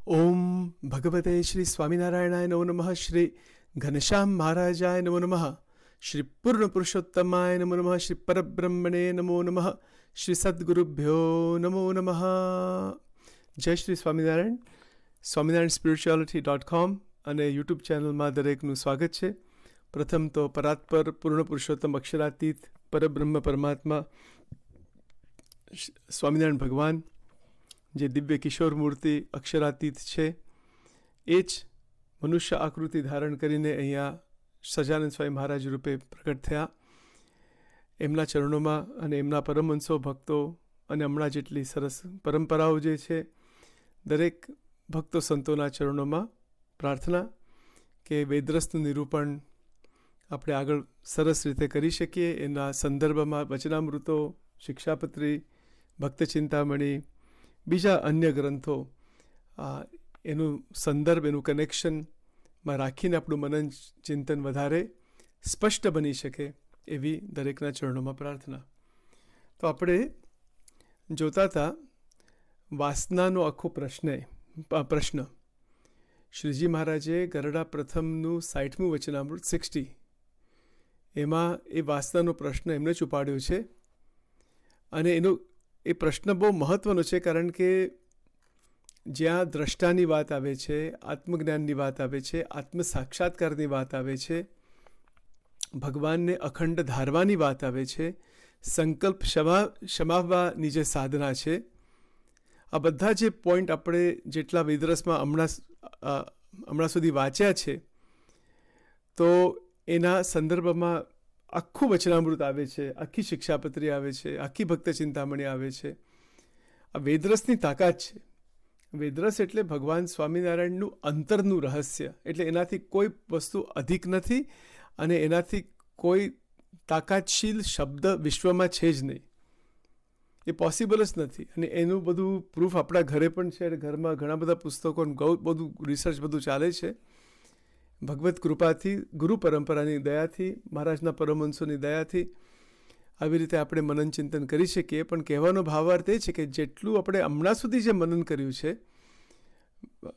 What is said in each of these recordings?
ઓમ ભગવતે શ્રી સ્વામિનારાયણાય નમો નમઃ. શ્રી ઘનશ્યામ મહારાજાય નમો નમઃ. શ્રી પૂર્ણ પુરુષોત્તમાય નમો નમઃ. શ્રી પરબ્રહ્મણે નમો નમઃ. શ્રી સદ્ગુરુભ્યો નમો નમઃ. જય શ્રી સ્વામિનારાયણ. સ્વામિનારાયણ સ્પિરિચ્યુઆલિટી.com અને યુટ્યુબ ચેનલમાં દરેકનું સ્વાગત છે. પ્રથમ તો પરાત્પર પૂર્ણ પુરુષોત્તમ અક્ષરાતીત પરબ્રહ્મ પરમાત્મા સ્વામિનારાયણ ભગવાન જે દિવ્ય કિશોર મૂર્તિ અક્ષરાતીત છે, એ જ મનુષ્ય આકૃતિ ધારણ કરીને અહીંયા સજાનંદ સ્વામી મહારાજ રૂપે પ્રગટ થયા. એમના ચરણોમાં અને એમના પરમહંસો ભક્તો અને હમણાં જેટલી સરસ પરંપરાઓ જે છે, દરેક ભક્તો સંતોના ચરણોમાં પ્રાર્થના કે વેદરસનું નિરૂપણ આપણે આગળ સરસ રીતે કરી શકીએ. એના સંદર્ભમાં વચનામૃતો, શિક્ષાપત્રી, ભક્ત ચિંતામણી, બીજા અન્ય ગ્રંથો, એનું સંદર્ભ, એનું કનેક્શનમાં રાખીને આપણું મનન ચિંતન વધારે સ્પષ્ટ બની શકે એવી દરેકના ચરણોમાં પ્રાર્થના. તો આપણે જોતા હતા વાસનાનો આખો પ્રશ્ન શ્રીજી મહારાજે ગરડા પ્રથમનું 60મું વચનામૃત 60, એમાં એ વાસનાનો પ્રશ્ન એમને જ ઉપાડ્યો છે. અને એ પ્રશ્ન બહુ મહત્ત્વનો છે, કારણ કે જ્યાં દ્રષ્ટાની વાત આવે છે, આત્મજ્ઞાનની વાત આવે છે, આત્મ સાક્ષાત્કારની વાત આવે છે, ભગવાનને અખંડ ધારવાની વાત આવે છે, સંકલ્પ શમાવવાની જે સાધના છે, આ બધા જે પોઈન્ટ આપણે જેટલા વેદરસમાં હમણાં સુધી વાંચ્યા છે, તો એના સંદર્ભમાં આખું વચનામૃત આવે છે, આખી શિક્ષાપત્રી આવે છે, આખી ભક્ત ચિંતામણી આવે છે. આ વેદરસની તાકાત છે. વેદરસ એટલે ભગવાન સ્વામિનારાયણનું અંતરનું રહસ્ય, એટલે એનાથી કોઈ વસ્તુ અધિક નથી અને એનાથી કોઈ તાકાતશીલ શબ્દ વિશ્વમાં છે જ નહીં. એ પોસિબલ જ નથી. અને એનું બધું પ્રૂફ આપણા ઘરે પણ છે. ઘરમાં ઘણા બધા પુસ્તકો, બધું રિસર્ચ બધું ચાલે છે. ભગવત કૃપાથી, ગુરુ પરંપરાની દયાથી, મહારાજના પરમહંસોની દયાથી આવી રીતે આપણે મનન ચિંતન કરી શકીએ. પણ કહેવાનો ભાવાર્થ એ છે કે જેટલું આપણે હમણાં સુધી જે મનન કર્યું છે,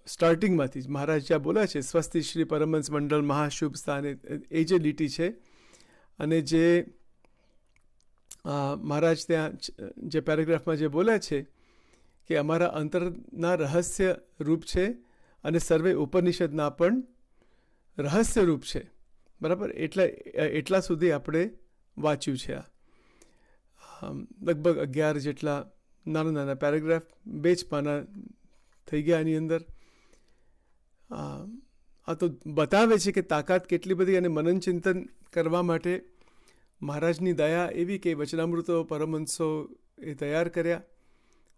સ્ટાર્ટિંગમાંથી જ મહારાજ જ્યાં બોલ્યા છે, સ્વસ્તિ શ્રી પરમહંસ મંડળ મહાશુભ સ્થાને, એ જે લીટી છે, અને જે મહારાજ ત્યાં જે પેરેગ્રાફમાં જે બોલ્યા છે કે અમારા અંતરના રહસ્ય રૂપ છે અને સર્વે ઉપનિષદના પણ રહસ્ય રૂપ છે, બરાબર. એટલા સુધી આપણે વાંચ્યું છે. લગભગ 11 જેટલા નાના નાના પેરેગ્રાફ, 2 જ પાના થઈ ગયા એની અંદર. આ તો બતાવે છે કે તાકાત કેટલી બધી. અને મનન ચિંતન કરવા માટે મહારાજની દયા એવી કે વચનામૃતો પરમહંસો એ તૈયાર કર્યા,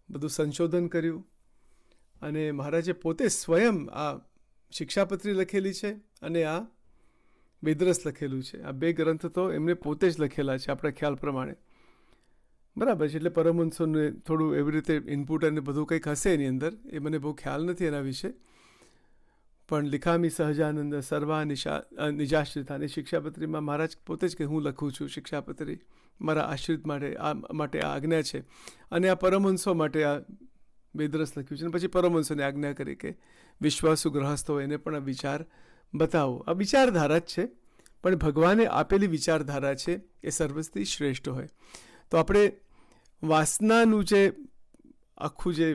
બધું સંશોધન કર્યું, અને મહારાજે પોતે સ્વયં આ શિક્ષાપત્રી લખેલી છે અને આ વેદરસ લખેલું છે. આ 2 ગ્રંથ તો એમને પોતે જ લખેલા છે આપણા ખ્યાલ પ્રમાણે, બરાબર છે. એટલે પરમહંસોને થોડું એવી રીતે ઇનપુટ અને બધું કંઈક હશે એની અંદર, એ મને બહુ ખ્યાલ નથી એના વિશે. પણ લિખામી સહજાનંદ સર્વા નિજાશ્રિતાની શિક્ષાપત્રીમાં મહારાજ પોતે જ કે હું લખું છું શિક્ષાપત્રી, મારા આશ્રિત માટે આ આજ્ઞા છે. અને આ પરમહંસો માટે આ વેદરસ લખ્યું છે. અને પછી પરમહંસોને આજ્ઞા કરી કે વિશ્વાસુ ગ્રહસ્થ હોય એને પણ આ વિચાર બતાવો. આ વિચારધારા જ છે, પણ ભગવાને આપેલી વિચારધારા છે, એ સર્વસ્થી શ્રેષ્ઠ હોય. તો આપણે વાસનાનું જે આખું જે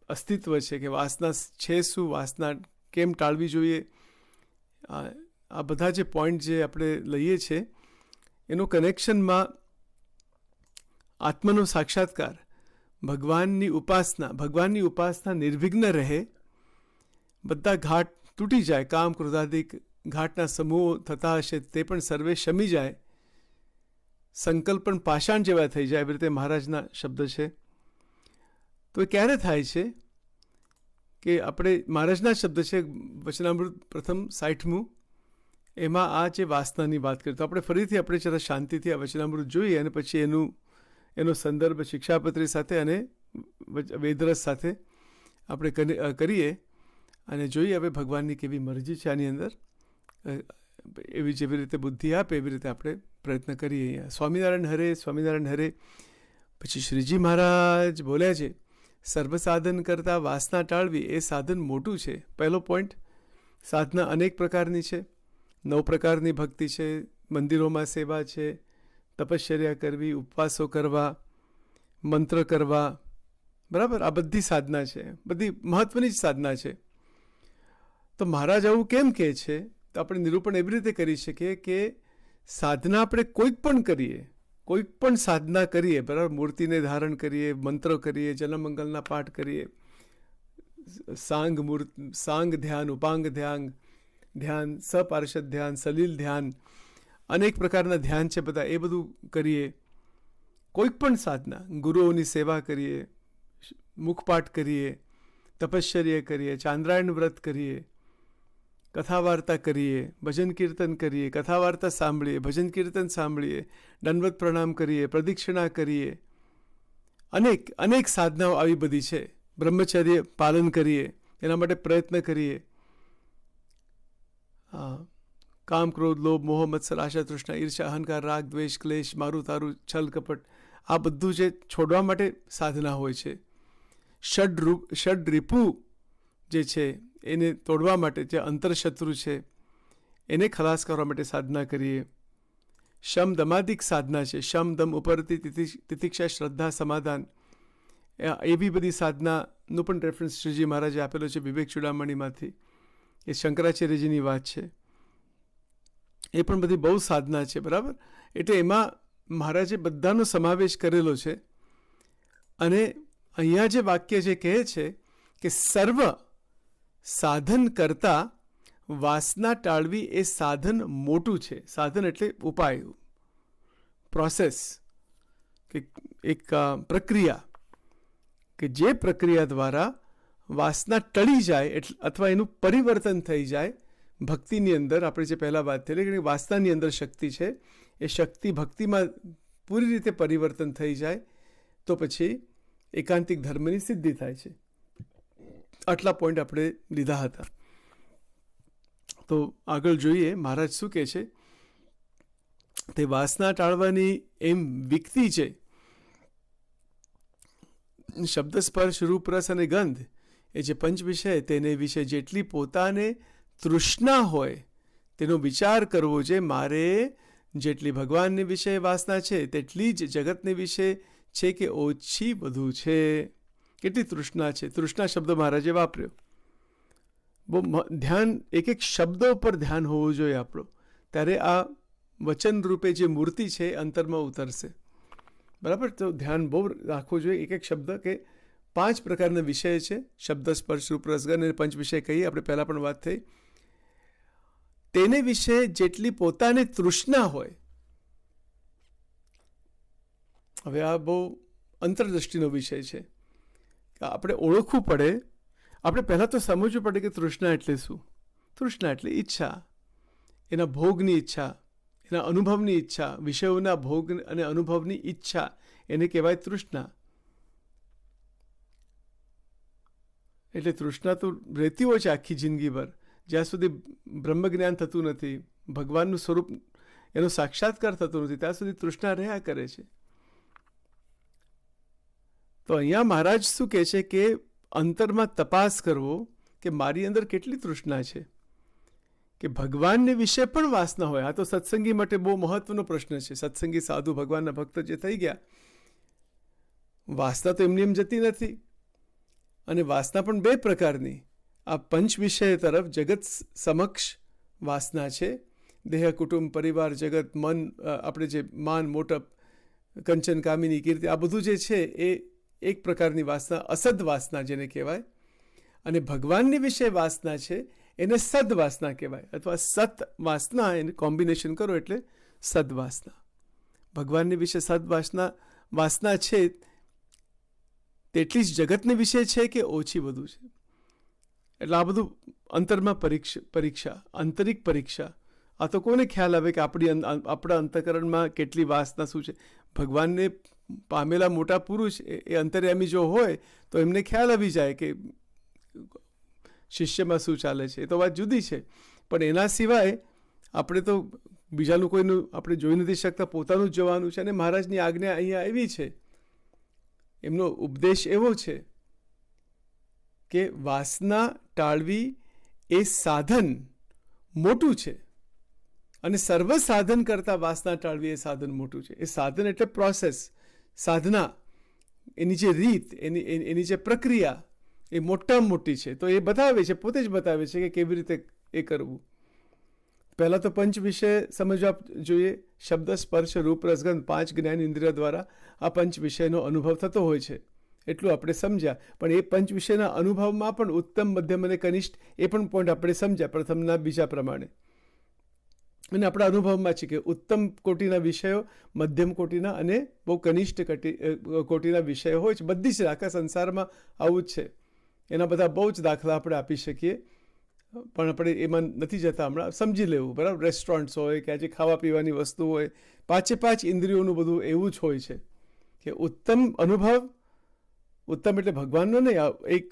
અસ્તિત્વ છે, કે વાસના છે શું, વાસના કેમ ટાળવી જોઈએ, આ બધા જે પોઈન્ટ જે આપણે લઈએ છીએ, એનું કનેક્શનમાં આત્મનો સાક્ષાત્કાર, ભગવાનની ઉપાસના નિર્વિઘ્ન રહે, બધા ઘાટ તૂટી જાય, કામ ક્રોધાદિક ઘાટના સમૂહો થતા હશે તે પણ સર્વે શમી જાય, સંકલ્પ પણ પાષાણ જેવા થઈ જાય, એવી રીતે મહારાજના શબ્દ છે. તો એ ક્યારે થાય છે કે આપણે, મહારાજના શબ્દ છે વચનામૃત પ્રથમ 60મું, એમાં આ જે વાસનાની વાત કરીએ. તો આપણે ફરીથી આપણે જરા શાંતિથી આ વચનામૃત જોઈએ અને પછી એનો સંદર્ભ શિક્ષાપત્રી સાથે અને વેદરસ સાથે આપણે કરીએ અને જોઈએ હવે ભગવાનની કેવી મરજી છે આની અંદર. એવી જેવી રીતે બુદ્ધિ આપે એવી રીતે આપણે પ્રયત્ન કરીએ. અહીંયા સ્વામિનારાયણ હરે, સ્વામિનારાયણ હરે. પછી શ્રીજી મહારાજ બોલ્યા છે સર્વસાધન કરતાં વાસના ટાળવી એ સાધન મોટું છે. પહેલો પોઈન્ટ, સાધના અનેક પ્રકારની છે. 9 પ્રકારની ભક્તિ છે, મંદિરોમાં સેવા છે, તપશ્ચર્યા કરવી, ઉપવાસો કરવા, મંત્ર કરવા, બરાબર, આ બધી સાધના છે, બધી મહત્વની જ સાધના છે. તો મહારાજ આવું કેમ કહે છે? તો આપણે નિરૂપણ એવી રીતે કરી શકીએ કે સાધના આપણે કોઈક પણ કરીએ, કોઈક પણ સાધના કરીએ, બરાબર, મૂર્તિને ધારણ કરીએ, મંત્રો કરીએ, જનમંગલના પાઠ કરીએ, સાંગ ધ્યાન, ઉપાંગ ધ્યાન, સપાર્ષદ ધ્યાન, સલીલ ધ્યાન, અનેક પ્રકારના ધ્યાન છે બધા, એ બધું કરીએ. કોઈક પણ સાધના, ગુરુઓની સેવા કરીએ, મુખપાઠ કરીએ, તપશ્ચર્યા કરીએ, ચાંદ્રાયણ વ્રત કરીએ, કથા વાર્તા કરીએ, ભજન કીર્તન કરીએ, કથા વાર્તા સાંભળીએ, ભજન કીર્તન સાંભળીએ, દંડવત પ્રણામ કરીએ, પ્રદક્ષિણા કરીએ, અનેક સાધનાઓ આવી બધી છે. બ્રહ્મચર્ય પાલન કરીએ, એના માટે પ્રયત્ન કરીએ. કામ, ક્રોધ, લોભ, મોહ, મત્સર, આશા, તૃષ્ણા, ઈર્ષા, અહંકાર, રાગ, દ્વેષ, ક્લેશ, મારું તારું, છલ કપટ, આ બધું જે છોડવા માટે સાધના હોય છે. ષડ રિપુ જે છે એને તોડવા માટે, જે અંતરશત્રુ છે એને ખલાસ કરવા માટે સાધના કરીએ. શમ દમાદિક સાધના છે. શમ, દમ, ઉપરતી, તિતિક્ષા, શ્રદ્ધા, સમાધાન, એવી બધી સાધનાનું પણ રેફરન્સ શ્રીજી મહારાજે આપેલો છે વિવેક ચૂડામણીમાંથી. એ શંકરાચાર્યજીની વાત છે. એ પણ બધી બહુ સાધના છે, બરાબર. એટલે એમાં મહારાજે બધાનો સમાવેશ કરેલો છે. અને અહીંયા જે વાક્ય જે કહે છે કે સર્વ સાધન કરતાં વાસના ટાળવી એ સાધન મોટું છે. સાધન એટલે ઉપાય, પ્રોસેસ, કે એક પ્રક્રિયા, કે જે પ્રક્રિયા દ્વારા વાસના ટળી જાય અથવા એનું પરિવર્તન થઈ જાય. ભક્તિની અંદર આપણે જે પહેલાં વાત થઈ કે વાસનાની અંદર શક્તિ છે, એ શક્તિ ભક્તિમાં પૂરી રીતે પરિવર્તન થઈ જાય તો પછી એકાંતિક ધર્મની સિદ્ધિ થાય છે. આટલા પોઈન્ટ આપણે લીધા હતા. તો આગળ જોઈએ મહારાજ શું કહે છે. તે વાસના ટાળવાની એમ વિકતી છે. શબ્દ, સ્પર્શ, રૂપ, રસ અને ગંધ, એ જે પંચ વિષય, તેને વિશે જેટલી પોતાને તૃષ્ણા હોય તેનો વિચાર કરવો છે. મારે જેટલી ભગવાનની વિશે વાસના છે તેટલી જ જગતને વિશે છે કે ઓછી વધુ છે. કેટલી તૃષ્ણા છે. તૃષ્ણા શબ્દ મહારાજે વાપર્યો. બહુ ધ્યાન, એક શબ્દો પર ધ્યાન હોવું જોઈએ આપણું, ત્યારે આ વચન રૂપે જે મૂર્તિ છે એ અંતરમાં ઉતરશે, બરાબર. તો ધ્યાન બહુ રાખવું જોઈએ. એક શબ્દ, કે 5 પ્રકારના વિષય છે. શબ્દ, સ્પર્શ, રૂપ, રસ, ગંધ અને પંચ વિષય કહીએ, આપણે પહેલાં પણ વાત થઈ. તેને વિશે જેટલી પોતાને તૃષ્ણા હોય. હવે આ બહુ અંતરદ્રષ્ટિનો વિષય છે. આપણે ઓળખવું પડે. આપણે પહેલાં તો સમજવું પડે કે તૃષ્ણા એટલે શું. તૃષ્ણા એટલે ઈચ્છા, એના ભોગની ઈચ્છા, એના અનુભવની ઈચ્છા, વિષયોના ભોગ અને અનુભવની ઈચ્છા, એને કહેવાય તૃષ્ણા. એટલે તૃષ્ણા તો રહેતી હોય છે આખી જિંદગીભર. જ્યાં સુધી બ્રહ્મજ્ઞાન થતું નથી, ભગવાનનું સ્વરૂપ એનો સાક્ષાત્કાર થતો નથી, ત્યાં સુધી તૃષ્ણા રહ્યા કરે છે. તો અહીંયા મહારાજ શું કહે છે કે અંતરમાં તપાસ કરવો કે મારી અંદર કેટલી તૃષ્ણા છે. કે ભગવાનને વિશે પણ વાસના હોય. આ તો સત્સંગી માટે બહુ મહત્વનો પ્રશ્ન છે. સત્સંગી સાધુ ભગવાનના ભક્ત જે થઈ ગયા, વાસના તો એમની એમ જતી નથી. અને વાસના પણ 2 પ્રકારની. આ પંચ વિષય તરફ જગત સમક્ષ વાસના છે. દેહ, કુટુંબ, પરિવાર, જગત, મન, આપણે જે માન, મોટપ, કંચન, કામિની, કીર્તિ, આ બધું જે છે એ એક પ્રકારની વાસના, અસદ વાસના જેને કહેવાય. અને ભગવાનની વિશે વાસના છે એને સદવાસના કહેવાય, અથવા સત વાસના, એને કોમ્બિનેશન કરો એટલે સદવાસના. ભગવાનની વિશે વાસના છે તેટલી જ જગતની વિશે છે કે ઓછી વધુ છે. એટલે આ બધું અંતરમાં પરીક્ષા, આંતરિક પરીક્ષા. આ તો કોને ખ્યાલ આવે કે આપણા અંતઃકરણમાં કેટલી વાસના શું છે. ભગવાનને પામેલા મોટા પુરુષ એ અંતર્યામી જો હોય તો એમને ખ્યાલ આવી જાય કે શિષ્યમાં શું ચાલે છે. એ તો વાત જુદી છે. પણ એના સિવાય આપણે તો બીજાનું કોઈનું આપણે જોઈ નથી શકતા, પોતાનું જ જોવાનું છે. અને મહારાજની આજ્ઞા અહીંયા એવી છે, એમનો ઉપદેશ એવો છે કે વાસના ટાળવી એ સાધન મોટું છે, અને સર્વ સાધન કરતાં વાસના ટાળવી એ સાધન મોટું છે. એ સાધન એટલે પ્રોસેસ, સાધના, એની જે રીત, એની જે પ્રક્રિયા એ મોટામાં મોટી છે. તો એ બતાવે છે, પોતે જ બતાવે છે કે કેવી રીતે એ કરવું. પહેલાં તો પંચ વિષય સમજવા જોઈએ. શબ્દ, સ્પર્શ, રૂપ, રસગંધ 5 જ્ઞાન ઇન્દ્રિય દ્વારા આ પંચ વિષયનો અનુભવ થતો હોય છે, એટલું આપણે સમજ્યા. પણ એ પંચ વિષયના અનુભવમાં પણ ઉત્તમ, મધ્યમ અને કનિષ્ઠ એ પણ પોઈન્ટ આપણે સમજ્યા પ્રથમના બીજા પ્રમાણે. અને આપણા અનુભવમાં છે કે ઉત્તમ કોટીના વિષયો, મધ્યમ કોટીના અને બહુ કનિષ્ઠ કોટીના વિષયો હોય છે. બધી જ આખા સંસારમાં આવું જ છે. એના બધા બહુ જ દાખલા આપણે આપી શકીએ, પણ આપણે એમાં નથી જતા. હમણાં સમજી લેવું, બરાબર. રેસ્ટોરન્ટ્સ હોય કે આજે ખાવા પીવાની વસ્તુ હોય, 5 ઇન્દ્રિયોનું બધું એવું જ હોય છે કે ઉત્તમ અનુભવ, ઉત્તમ એટલે ભગવાનનો નહીં, એક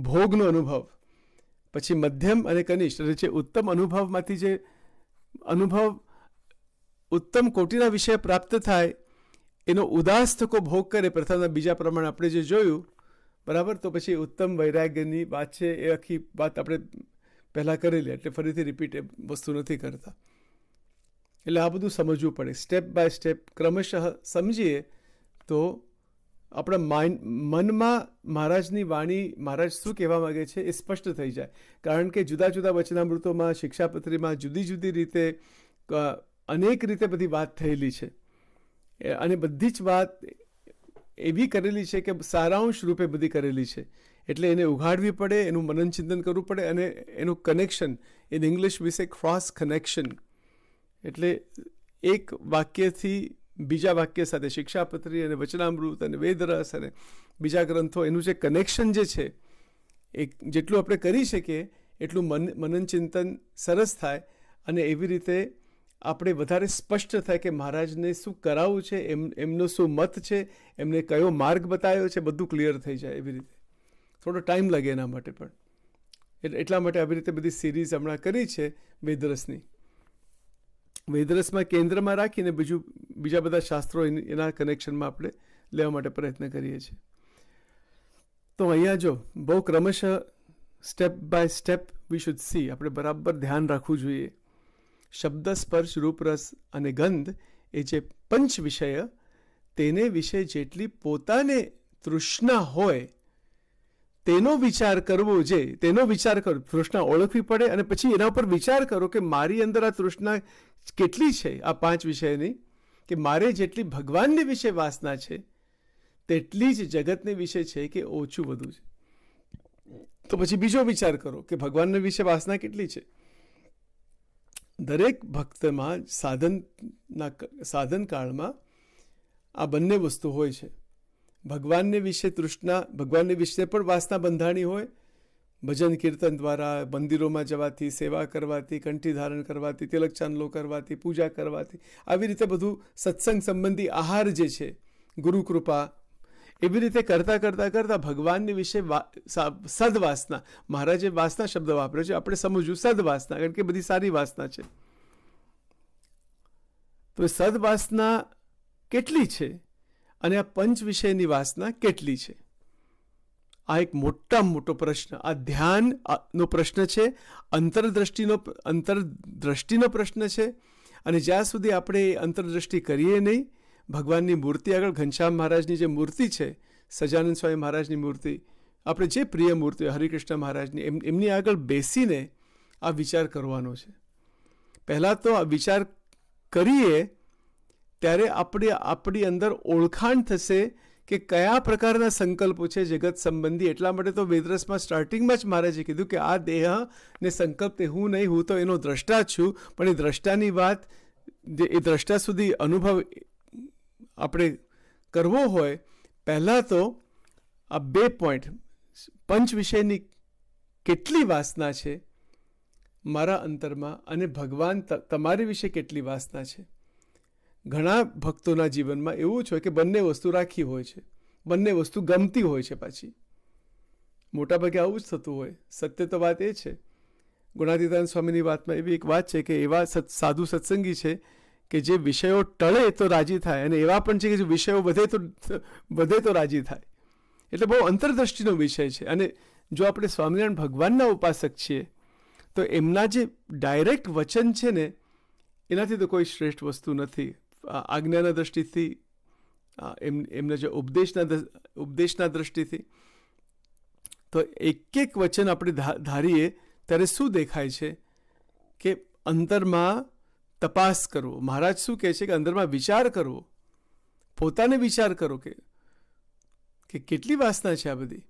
ભોગનો અનુભવ, પછી મધ્યમ અને કનિષ્ઠ. એટલે જે ઉત્તમ અનુભવમાંથી જે અનુભવ ઉત્તમ કોટીના વિષય પ્રાપ્ત થાય એનો ઉદાસ થકો ભોગ કરે પ્રથમના બીજા પ્રમાણે આપણે જે જોયું, બરાબર. તો પછી ઉત્તમ વૈરાગ્યની વાત છે. એ આખી વાત આપણે પહેલાં કરેલી, એટલે ફરીથી રિપીટ એ વસ્તુ નથી કરતા. એટલે આ બધું સમજવું પડે, સ્ટેપ બાય સ્ટેપ ક્રમશઃ સમજીએ તો આપણા મનમાં મહારાજની વાણી, મહારાજ શું કહેવા માગે છે એ સ્પષ્ટ થઈ જાય. કારણ કે જુદા જુદા વચનામૃતોમાં, શિક્ષાપત્રીમાં જુદી જુદી રીતે, અનેક રીતે બધી વાત થયેલી છે, અને બધી જ વાત એવી કરેલી છે કે સારાંશ રૂપે બધી કરેલી છે. એટલે એને ઉઘાડવી પડે, એનું મનન ચિંતન કરવું પડે, અને એનું કનેક્શન, ઇન ઇંગ્લિશ વી સે ક્રોસ કનેક્શન. એટલે એક વાક્યથી બીજા વાક્ય સાથે, શિક્ષાપત્રી અને વચનામૃત અને વેદરસ અને બીજા ગ્રંથો, એનું જે કનેક્શન જે છે એ જેટલું આપણે કરી શકીએ એટલું મનન ચિંતન સરસ થાય, અને એવી રીતે આપણે વધારે સ્પષ્ટ થાય કે મહારાજને શું કરાવવું છે, એમનો શું મત છે, એમને કયો માર્ગ બતાવ્યો છે, બધું ક્લિયર થઈ જાય. એવી રીતે થોડો ટાઈમ લાગે એના માટે પણ. એટલા માટે આવી રીતે બધી સિરીઝ હમણાં કરી છે વેદરસની. વેદરસમાં કેન્દ્રમાં રાખીને બીજા બધા શાસ્ત્રો એના કનેક્શનમાં આપણે લેવા માટે પ્રયત્ન કરીએ છીએ. તો અહીંયા જો બહુ ક્રમશઃ step by step we should see, આપણે બરાબર ધ્યાન રાખવું જોઈએ. શબ્દ, સ્પર્શ, રૂપ, રસ અને ગંધ એ જે પંચ વિષય, તેને વિશે જેટલી પોતાને તૃષ્ણા હોય તેનો વિચાર કરવો. તેનો વિચાર કરો, તૃષ્ણા ઓળખવી પડે, અને પછી એના ઉપર વિચાર કરો કે મારી અંદર આ તૃષ્ણા કેટલી છે આ 5 વિષયની, કે મારે જેટલી ભગવાનની વિશે વાસના છે તેટલી જ જગતની વિશે છે કે ઓછું વધુ છે. તો પછી બીજો વિચાર કરો કે ભગવાનની વિશે વાસના કેટલી છે. દરેક ભક્તમાં સાધન કાળમાં આ બંને વસ્તુ હોય છે. ભગવાનને વિશે તૃષ્ણા, ભગવાનને વિશે પણ વાસના બંધાણી હોય, ભજન કીર્તન દ્વારા, મંદિરોમાં જવાથી, સેવા કરવાથી, કંઠી ધારણ કરવાથી, તિલક ચાંદલો કરવાથી, પૂજા કરવાથી, આવી રીતે બધું સત્સંગ સંબંધી આહાર જે છે, ગુરુ કૃપા, એવી રીતે કરતાં ભગવાનની વિશે સદવાસના, મહારાજે વાસના શબ્દ વાપર્યો છે, આપણે સમજવું સદવાસના, કારણ કે બધી સારી વાસના છે. તો સદવાસના કેટલી છે અને આ પંચ વિષયની વાસના કેટલી છે? આ એક મોટામાં મોટો પ્રશ્ન. આ ધ્યાનનો પ્રશ્ન છે, અંતરદ્રષ્ટિનો પ્રશ્ન છે. અને જ્યાં સુધી આપણે અંતરદ્રષ્ટિ કરીએ નહીં, ભગવાનની મૂર્તિ આગળ, ઘનશ્યામ મહારાજની જે મૂર્તિ છે, સજાનંદ સ્વામી મહારાજની મૂર્તિ, આપણે જે પ્રિય મૂર્તિ હરિકૃષ્ણ મહારાજની, એમની આગળ બેસીને આ વિચાર કરવાનો છે. પહેલાં તો આ વિચાર કરીએ ત્યારે આપણી અંદર ઓળખાણ થશે કે કયા પ્રકારના સંકલ્પો છે જગત સંબંધી. એટલા માટે તો વેદરસમાં સ્ટાર્ટિંગમાં જ મહારાજે કીધું કે આ દેહ ને સંકલ્પ તે હું નહીં, હું તો એનો દ્રષ્ટા જ છું. પણ એ દ્રષ્ટાની વાત, એ દ્રષ્ટા સુધી અનુભવ આપણે કરવો હોય, પહેલાં તો આ 2 પોઈન્ટ, પંચ વિષયની કેટલી વાસના છે મારા અંતરમાં, અને ભગવાન તમારી વિશે કેટલી વાસના છે. ઘણા ભક્તોના જીવનમાં એવું જ હોય કે બંને વસ્તુ રાખી હોય છે, બંને વસ્તુ ગમતી હોય છે. પાછી મોટાભાગે આવું જ થતું હોય. સત્ય તો વાત એ છે, ગુણાતીતાનંદ સ્વામીની વાતમાં એવી એક વાત છે કે એવા સાધુ સત્સંગી છે કે જે વિષયો ટળે તો રાજી થાય, અને એવા પણ છે કે જે વિષયો વધે તો રાજી થાય. એટલે બહુ અંતરદ્રષ્ટિનો વિષય છે. અને જો આપણે સ્વામિનારાયણ ભગવાનના ઉપાસક છીએ તો એમના જે ડાયરેક્ટ વચન છે ને એનાથી તો કોઈ શ્રેષ્ઠ વસ્તુ નથી. આજ્ઞાના દ્રષ્ટિથી, એમના જે ઉપદેશના દ્રષ્ટિથી, તો એક એક વચન આપણે ધારીએ ત્યારે શું દેખાય છે કે અંતરમાં તપાસ કરવો. મહારાજ શું કહે છે કે અંદરમાં વિચાર કરવો, પોતાને વિચાર કરો કે કેટલી વાસના છે આ બધી.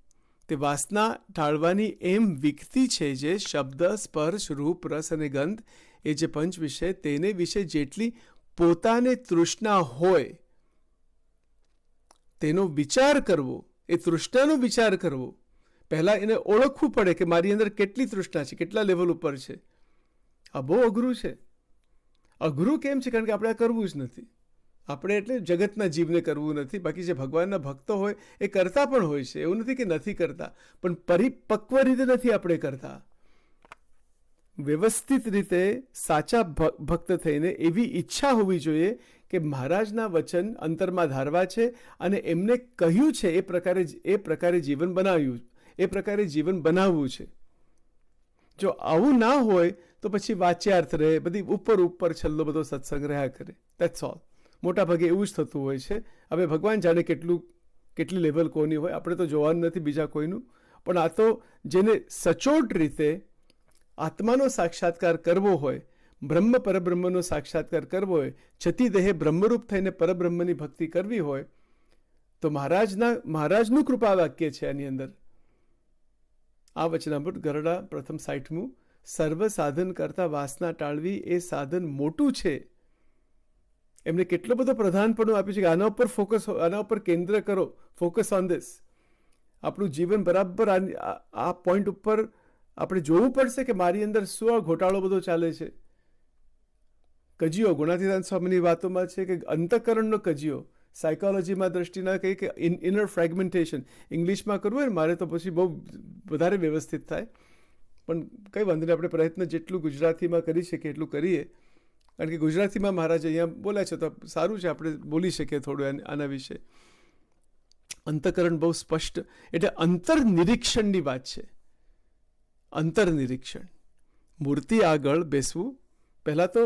તે વાસના ટાળવાની એમ વિકતી છે જે શબ્દ, સ્પર્શ, રૂપ, રસ અને ગંધ એ જે પંચ વિષય તેને વિશે જેટલી પોતાને તૃષ્ણા હોય તેનો વિચાર કરવો, એ તૃષ્ણાનો વિચાર કરવો. પહેલાં એને ઓળખવું પડે કે મારી અંદર કેટલી તૃષ્ણા છે, કેટલા લેવલ ઉપર છે. આ બહુ અઘરું છે. અઘરું કેમ છે? કારણ કે આપણે આ કરવું જ નથી. આપણે એટલે જગતના જીવને કરવું નથી. બાકી જે ભગવાનના ભક્તો હોય એ કરતા પણ હોય છે, એવું નથી કે નથી કરતા, પણ પરિપક્વ રીતે નથી આપણે કરતા. વ્યવસ્થિત રીતે સાચા ભક્ત થઈને એવી ઈચ્છા હોવી જોઈએ કે મહારાજના વચન અંતરમાં ધારવા છે અને એમને કહ્યું છે એ પ્રકારે જીવન બનાવ્યું, એ પ્રકારે જીવન બનાવવું છે. જો આવું ના હોય તો પછી વાચ્યાર્થ રહે, બધી ઉપર છલ્લો બધો સત્સંગ રહ્યા કરે. That's all. મોટા ભાગે એવું જ થતું હોય છે. હવે ભગવાન જાણે કેટલી લેવલ કોની હોય, આપણે તો જોવાનું નથી બીજા કોઈનું. પણ આ તો જેને સચોટ રીતે આત્માનો સાક્ષાત્કાર કરવો હોય, બ્રહ્મ પરબ્રહ્મનો સાક્ષાત્કાર કરવો હોય, છતી દેહે બ્રહ્મરૂપ થઈને પરબ્રહ્મની ભક્તિ કરવી હોય તો મહારાજનું કૃપા વાક્ય છે આની અંદર. આ વચનામૃત ગરડા પ્રથમ 60મું. સર્વ સાધન કરતા વાસના ટાળવી એ સાધન મોટું છે. એમને કેટલો બધો પ્રધાનપણું આપ્યું છે કે આના ઉપર ફોકસ, આના ઉપર કેન્દ્ર કરો, ફોકસ ઓન ધીસ. આપણું જીવન બરાબર આ પોઈન્ટ ઉપર આપણે જોવું પડશે કે મારી અંદર શું આ ઘોટાળો બધો ચાલે છે. કજિયો ગુણાતીતાનંદ સ્વામીની વાતોમાં છે કે અંતઃકરણનો કજિયો, સાયકોલોજીમાં દ્રષ્ટિના કહીએ કે ઇનર ફ્રેગમેન્ટેશન. ઇંગ્લિશમાં કરવું હોય ને મારે તો પછી બહુ વધારે વ્યવસ્થિત થાય, પણ કંઈ વાંધો નહીં, આપણે પ્રયત્ન જેટલું ગુજરાતીમાં કરી શકીએ એટલું કરીએ. કારણ કે ગુજરાતીમાં મહારાજ અહીંયા બોલ્યા છે તો સારું છે, આપણે બોલી શકીએ થોડું આના વિશે. અંતઃકરણ બહુ સ્પષ્ટ, એટલે અંતર્નિરીક્ષણની વાત છે. અંતર્નિરીક્ષણ, મૂર્તિ આગળ બેસવું, પહેલાં તો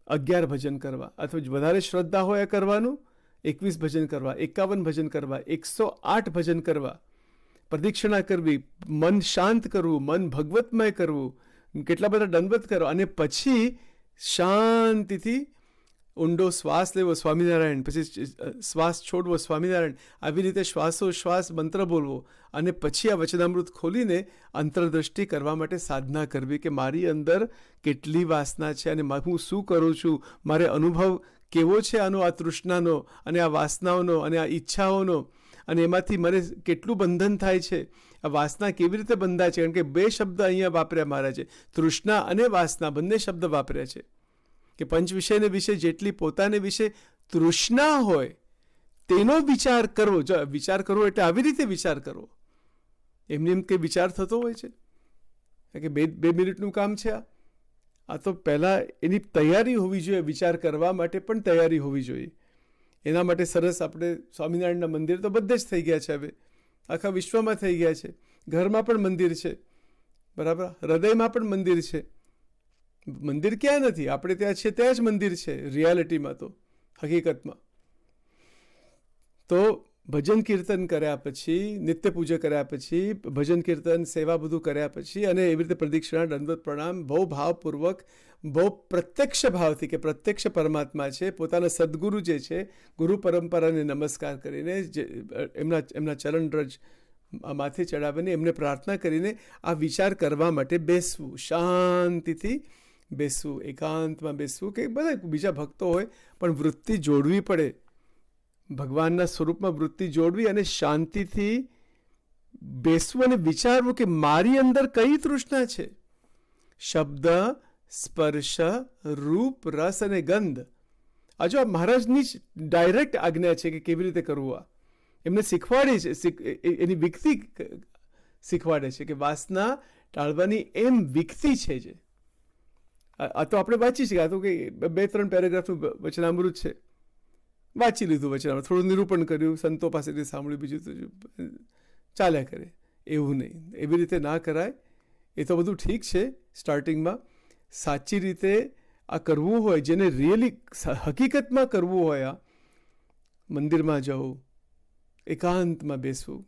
11 ભજન કરવા, અથવા વધારે શ્રદ્ધા હોય કરવાનું, 21 ભજન કરવા, 51 ભજન કરવા, 108 ભજન કરવા, પ્રદક્ષિણા કરવી, મન શાંત કરવું, મન ભગવતમય કરવું, કેટલા બધા દંડવત કરવા, અને પછી શાંતિથી ઊંડો શ્વાસ લેવો, સ્વામિનારાયણ, પછી શ્વાસ છોડવો, સ્વામિનારાયણ, આવી રીતે શ્વાસોશ્વાસ મંત્ર બોલવો, અને પછી આ વચનામૃત ખોલીને અંતરદ્રષ્ટિ કરવા માટે સાધના કરવી કે મારી અંદર કેટલી વાસના છે અને હું શું કરું છું, મારે અનુભવ કેવો છે આનો, આ તૃષ્ણાનો અને આ વાસનાઓનો અને આ ઈચ્છાઓનો, અને એમાંથી મને કેટલું બંધન થાય છે, આ વાસના કેવી રીતે બંધાય છે. કારણ કે 2 શબ્દ અહીંયા વાપર્યા મહારાજે, તૃષ્ણા અને વાસના, બંને શબ્દ વાપર્યા છે કે પંચ વિષયને વિશે જેટલી પોતાને વિશે તૃષ્ણા હોય તેનો વિચાર કરવો. જો વિચાર કરવો એટલે આવી રીતે વિચાર કરવો, એમને એમ કે વિચાર થતો હોય છે કે 2 મિનિટનું કામ છે આ તો પહેલાં એની તૈયારી હોવી જોઈએ, વિચાર કરવા માટે પણ તૈયારી હોવી જોઈએ. એના માટે સરસ આપણે સ્વામિનારાયણના મંદિર તો બધે જ થઈ ગયા છે, હવે આખા વિશ્વમાં થઈ ગયા છે. ઘરમાં પણ મંદિર છે, બરાબર, હૃદયમાં પણ મંદિર છે. મંદિર ક્યાં નથી, આપણે ત્યાં છે ત્યાં જ મંદિર છે રિયાલિટીમાં, તો હકીકતમાં. તો ભજન કીર્તન કર્યા પછી, નિત્ય પૂજા કર્યા પછી, ભજન કીર્તન સેવા બધું કર્યા પછી, અને એવી રીતે પ્રદક્ષિણા, દંડવત, પ્રણામ બહુ ભાવપૂર્વક, બહુ પ્રત્યક્ષ ભાવથી કે પ્રત્યક્ષ પરમાત્મા છે, પોતાના સદગુરુ જે છે, ગુરુ પરંપરાને નમસ્કાર કરીને, એમના ચરણ રજ માથે ચડાવીને એમને પ્રાર્થના કરીને આ વિચાર કરવા માટે બેસવું, શાંતિથી બેસવું, એકાંતમાં બેસવું. કે બધા બીજા ભક્તો હોય પણ વૃત્તિ જોડવી પડે, ભગવાનના સ્વરૂપમાં વૃત્તિ જોડવી અને શાંતિથી બેસવું અને વિચારવું કે મારી અંદર કઈ તૃષ્ણા છે. શબ્દ, સ્પર્શ, રૂપ, રસ અને ગંધ, આ જો આ મહારાજની જ ડાયરેક્ટ આજ્ઞા છે કે કેવી રીતે કરવું. આ એમને શીખવાડી છે, એની વિકતિ શીખવાડે છે કે વાસના ટાળવાની એમ વિકતિ છે. જે આ તો આપણે વાંચી છીએ, આ તો કંઈ 2-3 પેરેગ્રાફનું વચનામૃત છે, વાંચી લીધું વચનામૃત, થોડું નિરૂપણ કર્યું, સંતો પાસેથી સાંભળ્યું, બીજું તો ચાલ્યા કરે. એવું નહીં, એવી રીતે ના કરાય. એ તો બધું ઠીક છે સ્ટાર્ટિંગમાં. સાચી રીતે આ કરવું હોય, જેને રિયલી હકીકતમાં કરવું હોય, આ મંદિરમાં જવું, એકાંતમાં બેસવું,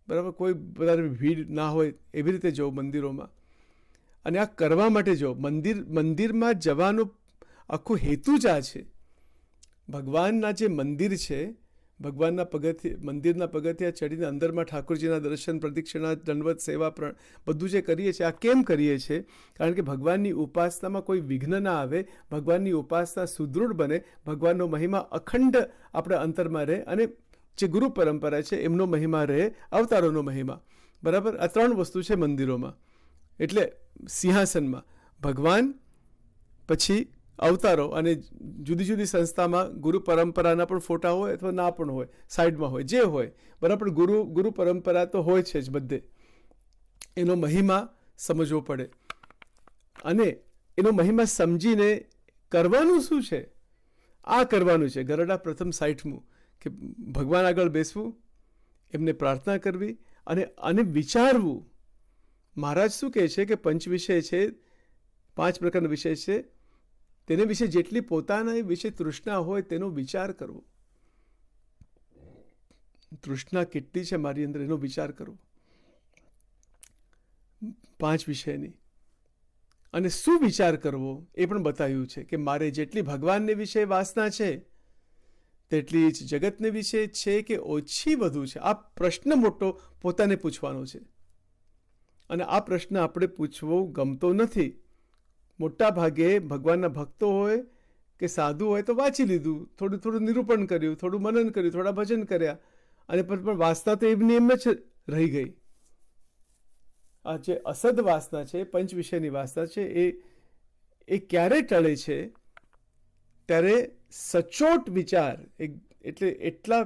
બરાબર, કોઈ વધારે ભીડ ના હોય એવી રીતે જવું મંદિરોમાં, અને આ કરવા માટે જાઓ. મંદિરમાં જવાનો આખો હેતુ જ આ છે. ભગવાનના જે મંદિર છે, ભગવાનના મંદિરના પગથિયા ચડીને અંદરમાં ઠાકોરજીના દર્શન, પ્રદક્ષિણા, દંડવત, સેવા, બધું જે કરીએ છીએ, આ કેમ કરીએ છીએ? કારણ કે ભગવાનની ઉપાસનામાં કોઈ વિઘ્ન ના આવે, ભગવાનની ઉપાસના સુદૃઢ બને, ભગવાનનો મહિમા અખંડ આપણા અંતરમાં રહે, અને જે ગુરુ પરંપરા છે એમનો મહિમા રહે, અવતારોનો મહિમા, બરાબર. આ ત્રણ વસ્તુ છે મંદિરોમાં. એટલે સિંહાસનમાં ભગવાન, પછી અવતારો, અને જુદી જુદી સંસ્થામાં ગુરુ પરંપરાના પણ ફોટા હોય અથવા ના પણ હોય, સાઈડમાં હોય, જે હોય, બરાબર. ગુરુ પરંપરા તો હોય છે જ બધે. એનો મહિમા સમજવો પડે, અને એનો મહિમા સમજીને કરવાનું શું છે, આ કરવાનું છે. ગરડા પ્રથમ સાઈઠમું, કે ભગવાન આગળ બેસવું, એમને પ્રાર્થના કરવી, અને વિચારવું. મહારાજ શું કહે છે કે પંચ વિષય છે, 5 પ્રકારના વિષય છે, તેને વિશે જેટલી પોતાના વિશે તૃષ્ણા હોય તેનો વિચાર કરવો. તૃષ્ણા કેટલી છે મારી અંદર, એનો વિચાર કરવો 5 વિષયની. અને શું વિચાર કરવો એ પણ બતાવ્યું છે કે મારે જેટલી ભગવાનને વિશે વાસના છે તેટલી જ જગતને વિશે છે કે ઓછી વધુ છે. આ પ્રશ્ન મોટો પોતાને પૂછવાનો છે, અને આ પ્રશ્ન આપણે પૂછવો ગમતો નથી. મોટા ભાગે ભગવાનના ભક્તો હોય કે સાધુ હોય તો વાંચી લીધું, થોડું નિરૂપણ કર્યું, થોડું મનન કર્યું, થોડા ભજન કર્યા, અને પણ વાસના તો એમની એમ જ રહી ગઈ. આ જે અસદ વાસના છે, પંચ વિષયની વાસના છે, એ ક્યારે ટળે છે? ત્યારે સચોટ વિચાર, એટલે એટલા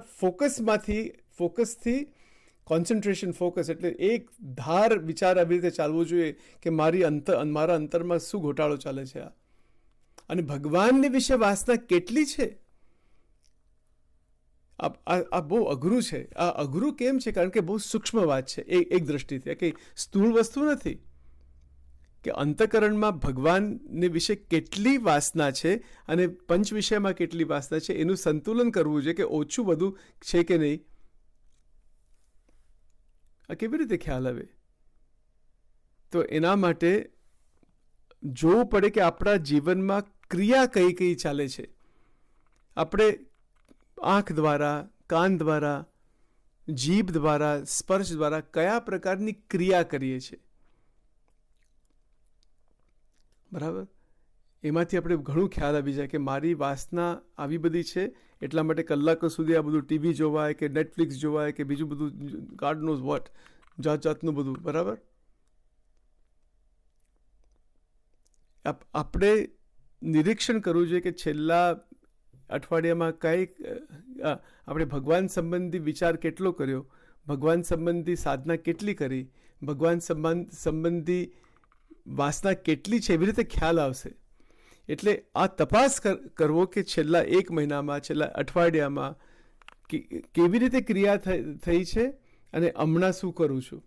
ફોકસથી કોન્સન્ટ્રેશન, ફોકસ, એટલે એક ધાર વિચાર આવી રીતે ચાલવો જોઈએ કે મારા અંતરમાં શું ઘોટાળો ચાલે છે આ, અને ભગવાનની વિશે વાસના કેટલી છે. આ બહુ અઘરું છે. આ અઘરું કેમ છે? કારણ કે બહુ સૂક્ષ્મ વાત છે એક દ્રષ્ટિથી, કે સ્થૂળ વસ્તુ નથી. કે અંતઃકરણમાં ભગવાનને વિશે કેટલી વાસના છે અને પંચ વિષયમાં કેટલી વાસના છે, એનું સંતુલન કરવું જોઈએ, કે ઓછું બધું છે કે નહીં. આ કેવી રીતે ખ્યાલ આવે? તો એના માટે જોવું પડે કે આપણા જીવનમાં ક્રિયા કઈ કઈ ચાલે છે. આપણે આંખ દ્વારા, કાન દ્વારા, જીભ દ્વારા, સ્પર્શ દ્વારા કયા પ્રકારની ક્રિયા કરીએ છીએ, બરાબર. એમાંથી આપણે ઘણું ખ્યાલ આવી જાય કે મારી વાસના આવી બધી છે, એટલા માટે કલાકો સુધી આ બધું ટીવી જોવાય કે નેટફ્લિક્સ જોવાય કે બીજું બધું ગાડ નોઝ વોટ, જાતનું બધું, બરાબર. આપણે નિરીક્ષણ કરવું જોઈએ કે છેલ્લા અઠવાડિયામાં આપણે ભગવાન સંબંધી વિચાર કેટલો કર્યો, ભગવાન સંબંધી સાધના કેટલી કરી, ભગવાન સંબંધી વાસના કેટલી છે, એવી રીતે ખ્યાલ આવશે. એટલે આ તપાસ કરવો કે છેલ્લા 1 મહિનામાં, છેલ્લા અઠવાડિયામાં કેવી રીતે ક્રિયા થઈ છે, અને હમણાં શું કરું છું.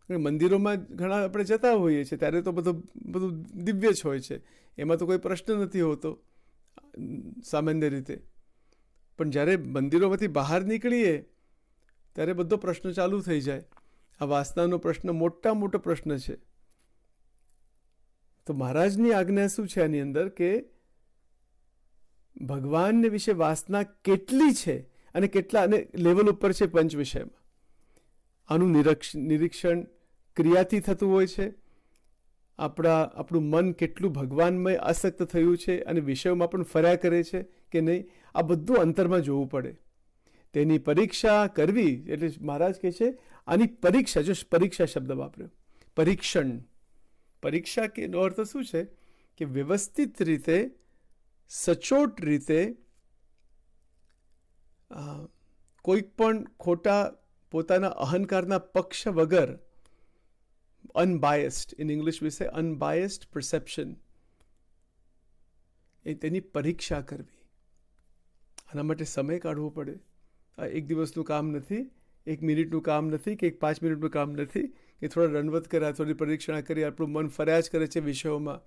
મંદિરોમાં ઘણા આપણે જતા હોઈએ છીએ ત્યારે તો બધું દિવ્ય જ હોય છે, એમાં તો કોઈ પ્રશ્ન નથી હોતો સામાન્ય રીતે. પણ જ્યારે મંદિરોમાંથી બહાર નીકળીએ ત્યારે બધો પ્રશ્ન ચાલુ થઈ જાય. આ વાસનાનો પ્રશ્ન મોટો પ્રશ્ન છે. તો મહારાજની આજ્ઞા શું છે આની અંદર, કે ભગવાનને વિશે વાસના કેટલી છે અને કેટલા અને લેવલ ઉપર છે પંચ વિષયમાં. આનું નિરીક્ષણ ક્રિયાથી થતું હોય છે. આપણું મન કેટલું ભગવાનમય આસક્ત થયું છે અને વિષયોમાં પણ ફર્યા કરે છે કે નહીં, આ બધું અંતરમાં જોવું પડે. તેની પરીક્ષા કરવી. એટલે મહારાજ કહે છે આની પરીક્ષા, જો પરીક્ષા શબ્દ વાપર્યો, પરીક્ષા કે એનો અર્થ શું છે કે વ્યવસ્થિત રીતે, સચોટ રીતે, કોઈ પણ ખોટા પોતાના અહંકારના પક્ષ વગર, અનબાયસ્ડ, ઇન ઇંગ્લિશ વિશે અનબાયસ્ડ પરસેપ્શન, એ તેની પરીક્ષા કરવી. આના માટે સમય કાઢવો પડે. આ એક દિવસનું કામ નથી. 1 મિનિટનું કામ નથી કે 5 મિનિટનું કામ નથી કે થોડા દંડવત કર્યા, થોડી પરીક્ષણા કરી, આપણું મન ફર્યા જ કરે છે વિષયોમાં,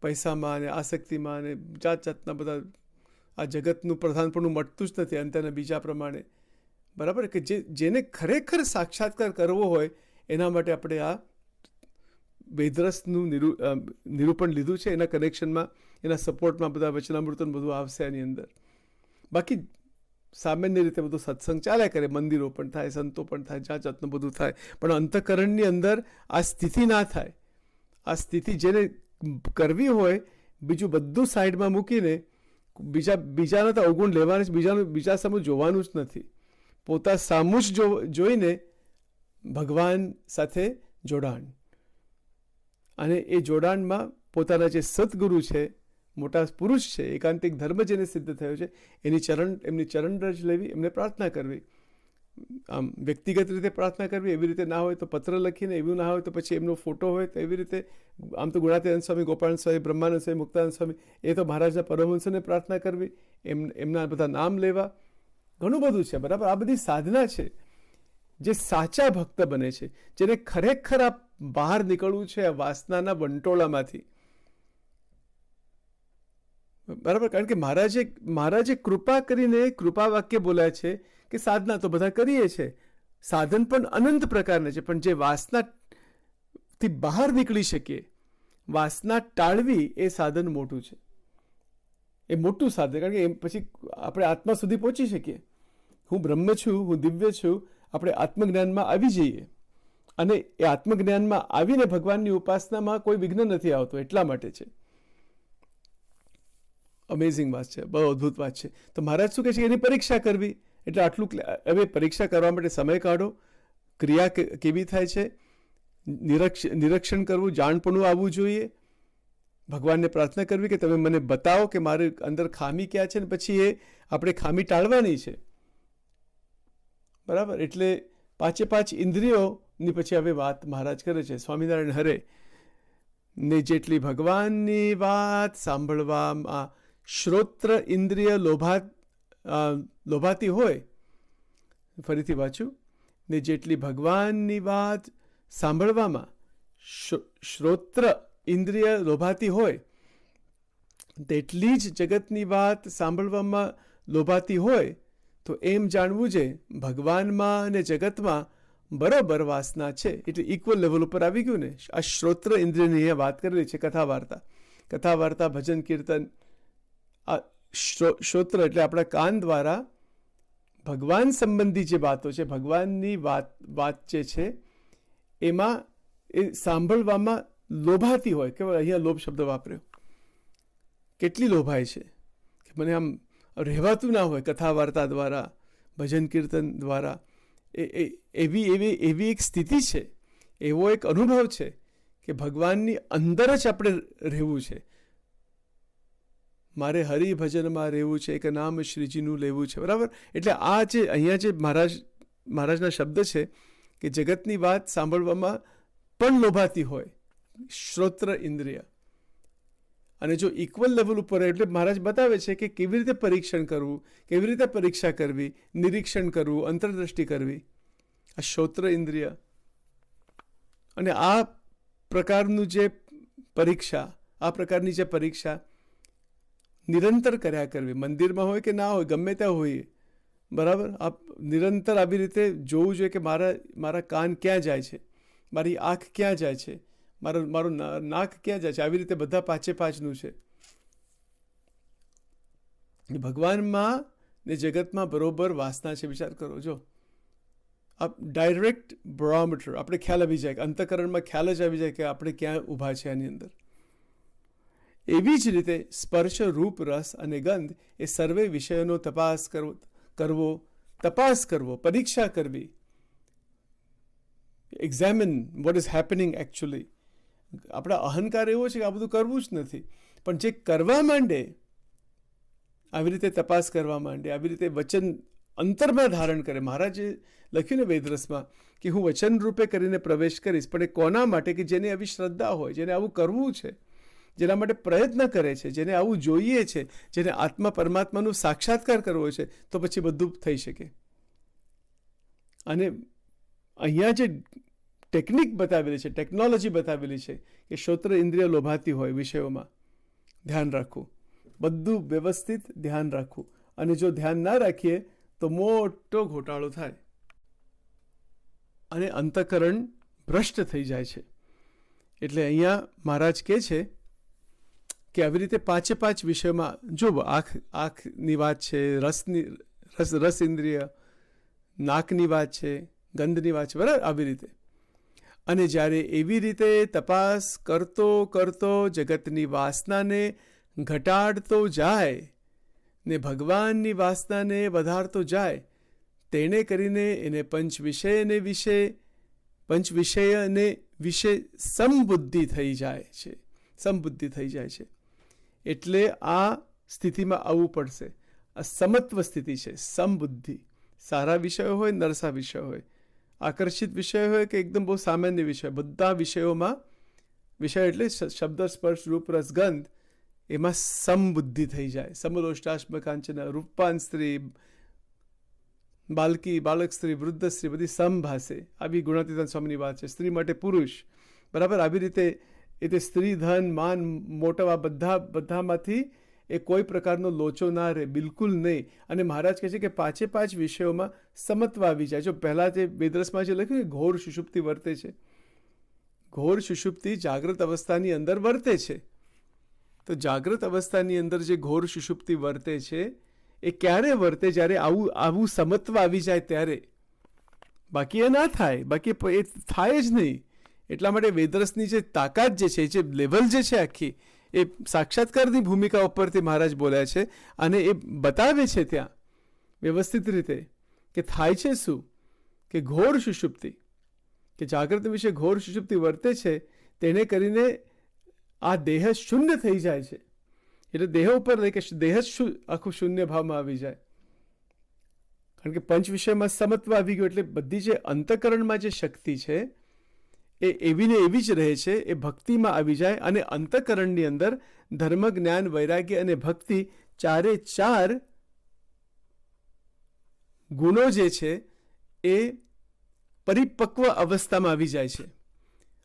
પૈસામાં અને આસક્તિમાં અને જાત જાતના બધા આ જગતનું પ્રધાનપણું મટતું જ નથી અંતના બીજા પ્રમાણે, બરાબર. કે જેને ખરેખર સાક્ષાત્કાર કરવો હોય એના માટે આપણે આ વેદરસનું નિરૂપણ લીધું છે. એના કનેક્શનમાં, એના સપોર્ટમાં બધા વચનામૃતન બધું આવશે એની અંદર. બાકી સામાન્ય રીતે બધું સત્સંગ ચાલ્યા કરે, મંદિરો પણ થાય, સંતો પણ થાય, જાત જાતનું બધું થાય, પણ અંતઃકરણની અંદર આ સ્થિતિ ના થાય. આ સ્થિતિ જેને કરવી હોય, બીજું બધું સાઈડમાં મૂકીને બીજાના તો અવગુણ લેવાના જ, બીજા સામું જોવાનું જ નથી, પોતા સામું જ જોઈને ભગવાન સાથે જોડાણ. અને એ જોડાણમાં પોતાના જે સદગુરુ છે, મોટા પુરુષ છે, એકાંતિક ધર્મ જેને સિદ્ધ થયો છે, એમની ચરણ રજ લેવી, એમને પ્રાર્થના કરવી. આમ વ્યક્તિગત રીતે પ્રાર્થના કરવી, એવી રીતે ના હોય તો પત્ર લખીને, એવું ના હોય તો પછી એમનો ફોટો હોય તો એવી રીતે. આમ તો ગુણાતીતાનંદ સ્વામી, ગોપાળાનંદ સ્વામી, બ્રહ્માનંદ સ્વામી, મુક્તાનંદ સ્વામી, એ તો મહારાજના પરમહંસોને પ્રાર્થના કરવી, એમના બધા નામ લેવા, ઘણું બધું છે, બરાબર. આ બધી સાધના છે જે સાચા ભક્ત બને છે, જેને ખરેખર આ બહાર નીકળવું છે આ વાસનાના વંટોળામાંથી, બરાબર. કારણ કે મહારાજે કૃપા કરીને કૃપા વાક્ય બોલ્યા છે કે સાધના તો બધા કરીએ છીએ, સાધન પણ અનંત પ્રકારના છે, પણ જે વાસનાથી બહાર નીકળી શકીએ, વાસના ટાળવી, એ સાધન મોટું છે, એ મોટું સાધન. કારણ કે એમ પછી આપણે આત્મા સુધી પહોંચી શકીએ. હું બ્રહ્મ છું, હું દિવ્ય છું, આપણે આત્મજ્ઞાનમાં આવી જઈએ. અને એ આત્મજ્ઞાનમાં આવીને ભગવાનની ઉપાસનામાં કોઈ વિઘ્ન નથી આવતો, એટલા માટે છે. અમેઝિંગ વાત છે, બહુ અદ્ભુત વાત છે. તો મહારાજ શું કહે છે? એની પરીક્ષા કરવી. એટલે આટલું. હવે પરીક્ષા કરવા માટે સમય કાઢો, ક્રિયા કેવી થાય છે, નિરીક્ષણ કરવું, જાણપણું આવવું જોઈએ, ભગવાનને પ્રાર્થના કરવી કે તમે મને બતાવો કે મારી અંદર ખામી ક્યાં છે, ને પછી એ આપણે ખામી ટાળવાની છે, બરાબર. એટલે 5 ઇન્દ્રિયોની પછી હવે વાત મહારાજ કરે છે. સ્વામિનારાયણ હરે ને જેટલી ભગવાનની વાત સાંભળવામાં શ્રોત્ર ઇન્દ્રિય લોભાતી હોય, ફરીથી વાંચું, ને જેટલી ભગવાનની વાત સાંભળવામાં શ્રોત્ર ઇન્દ્રિય લોભાતી હોય, તેટલી જ જગતની વાત સાંભળવામાં લોભાતી હોય, તો એમ જાણવું છે ભગવાનમાં અને જગતમાં બરોબર વાસના છે. એટલે ઇક્વલ લેવલ ઉપર આવી ગયું ને. આ શ્રોત્ર ઇન્દ્રિયની અહીંયા વાત કરેલી છે. કથા વાર્તા, ભજન, કીર્તન. આ શ્રોત્ર એટલે આપણા કાન દ્વારા ભગવાન સંબંધી જે વાતો છે, ભગવાનની વાત જે છે, એમાં એ સાંભળવામાં લોભાતી હોય. કેવળ અહીંયા લોભ શબ્દ વાપર્યો. કેટલી લોભાય છે કે મને આમ રહેવાતું ના હોય. કથા વાર્તા દ્વારા, ભજન કીર્તન દ્વારા એવી એક સ્થિતિ છે, એવો એક અનુભવ છે કે ભગવાનની અંદર જ આપણે રહેવું છે. મારે હરિભજનમાં રહેવું છે, એક નામ શ્રીજીનું લેવું છે, બરાબર. એટલે આ જે અહીંયા જે મહારાજના શબ્દ છે કે જગતની વાત સાંભળવામાં પણ લોભાતી હોય, શ્રોત્ર ઇન્દ્રિય. અને જો ઇક્વલ લેવલ ઉપર, એટલે મહારાજ બતાવે છે કે કેવી રીતે પરીક્ષણ કરવું, કેવી રીતે પરીક્ષા કરવી, નિરીક્ષણ કરવું, અંતરદ્રષ્ટિ કરવી, આ શ્રોત્ર ઇન્દ્રિય. અને આ પ્રકારની જે પરીક્ષા નિરંતર કર્યા કરવી. મંદિરમાં હોય કે ના હોય, ગમે ત્યાં હોઈએ, બરાબર. આપ નિરંતર આવી રીતે જોવું જોઈએ કે મારા કાન ક્યાં જાય છે, મારી આંખ ક્યાં જાય છે, મારું નાક ક્યાં જાય છે. આવી રીતે બધા 5 છે. ભગવાનમાં ને જગતમાં બરોબર વાસના છે. વિચાર કરો, જો આ ડાયરેક્ટ બારોમીટર, આપણે ખ્યાલ આવી જાય, અંતઃકરણમાં ખ્યાલ જ આવી જાય કે આપણે ક્યાં ઊભા છે આની અંદર. એવી જ રીતે સ્પર્શ, રૂપ, રસ અને ગંધ એ સર્વે વિષયોનો તપાસ કરવો, પરીક્ષા કરવી, examine what is happening actually. આપણા અહંકાર એવો છે કે આ બધું કરવું જ નથી, પણ જે કરવા માંડે, આવી રીતે તપાસ કરવા માંડે, આવી રીતે વચન અંતરમાં ધારણ કરે. મહારાજે લખ્યું ને વેદરસમાં કે હું વચન રૂપે કરીને પ્રવેશ કરીશ, પણ એ કોના માટે? કે જેને આવી શ્રદ્ધા હોય, જેને આવું કરવું છે, જેના માટે પ્રયત્ન કરે છે, જેને આવું જોઈએ છે, જેને આત્મા પરમાત્માનું સાક્ષાત્કાર કરવો છે, તો પછી બધું થઈ શકે. અને અહીંયા જે ટેકનિક બતાવેલી છે, ટેકનોલોજી બતાવેલી છે કે શ્રોત્ર ઇન્દ્રિય લોભાતી હોય વિષયોમાં, ધ્યાન રાખવું, બધું વ્યવસ્થિત ધ્યાન રાખવું. અને જો ધ્યાન ના રાખીએ તો મોટો ઘોટાળો થાય અને અંતઃકરણ ભ્રષ્ટ થઈ જાય છે. એટલે અહીંયા મહારાજ કહે છે કે આવી રીતે પાંચે પાંચ વિષયોમાં જો આંખની વાત છે, રસ ઇન્દ્રિય, નાકની વાત છે, ગંધની વાત છે, બરાબર, આવી રીતે. અને જ્યારે એવી રીતે તપાસ કરતો કરતો જગતની વાસનાને ઘટાડતો જાય ને ભગવાનની વાસનાને વધારતો જાય, તેણે કરીને એને પંચ વિષયને વિશે સમબુદ્ધિ થઈ જાય છે, સમબુદ્ધિ થઈ જાય છે. એટલે આ સ્થિતિમાં આવવું પડશે. આ સમત્વ સ્થિતિ છે, સમબુદ્ધિ. સારા વિષયો હોય, નરસા વિષયો હોય, આકર્ષિત વિષય હોય કે એકદમ બહુ સામાન્ય વિષય, બધા વિષયોમાં, વિષય એટલે શબ્દ, સ્પર્શ, રૂપ, રસ, ગંધ, એમાં સમબુદ્ધિ થઈ જાય. સમલોષ્ટાશ્મ કાંચન, રૂપાન સ્ત્રી, બાલકી, બાલક સ્ત્રી, વૃદ્ધ સ્ત્રી, બધી સમભાષે. આવી ગુણાતીતાન સ્વામીની વાત છે. સ્ત્રી માટે પુરુષ, બરાબર. આવી રીતે એટલે સ્ત્રી, ધન, માન, મોટવા, બધામાંથી એ કોઈ પ્રકારનો લોચો ના રહે, બિલકુલ નહીં. અને મહારાજ કહે છે કે પાંચે પાંચ વિષયોમાં સમત્વ આવી જાય. જો પહેલાં જે વેદરસમાં જે લખ્યું કે ઘોર સુષુપ્તિ વર્તે છે, ઘોર સુષુપ્તિ જાગ્રત અવસ્થાની અંદર વર્તે છે. તો જાગ્રત અવસ્થાની અંદર જે ઘોર સુષુપ્તિ વર્તે છે એ ક્યારે વર્તે? જ્યારે આવું સમત્વ આવી જાય ત્યારે. બાકી એ ના થાય, બાકી એ થાય જ નહીં. એટલા માટે વેદરસની જે તાકાત જે છે, જે લેવલ જે છે આખી, એ સાક્ષાત્કારની ભૂમિકા ઉપરથી મહારાજ બોલ્યા છે અને એ બતાવે છે ત્યાં વ્યવસ્થિત રીતે કે થાય છે શું, કે ઘોર સુષુપ્તિ, કે જાગ્રત વિશે ઘોર સુષુપ્તિ વર્તે છે, તેને કરીને આ દેહ શૂન્ય થઈ જાય છે. એટલે દેહ ઉપર નહીં, કે દેહ આખું શૂન્ય ભાવમાં આવી જાય. કારણ કે પંચ વિષયમાં સમત્વ આવી ગયું. એટલે બધી જે અંતઃકરણમાં જે શક્તિ છે એ એવી ને એવી જ રહે છે, એ ભક્તિમાં આવી જાય. અને અંતઃકરણની અંદર ધર્મ, જ્ઞાન, વૈરાગ્ય અને ભક્તિ, ચારે ચાર ગુણો જે છે એ પરિપક્વ અવસ્થામાં આવી જાય છે.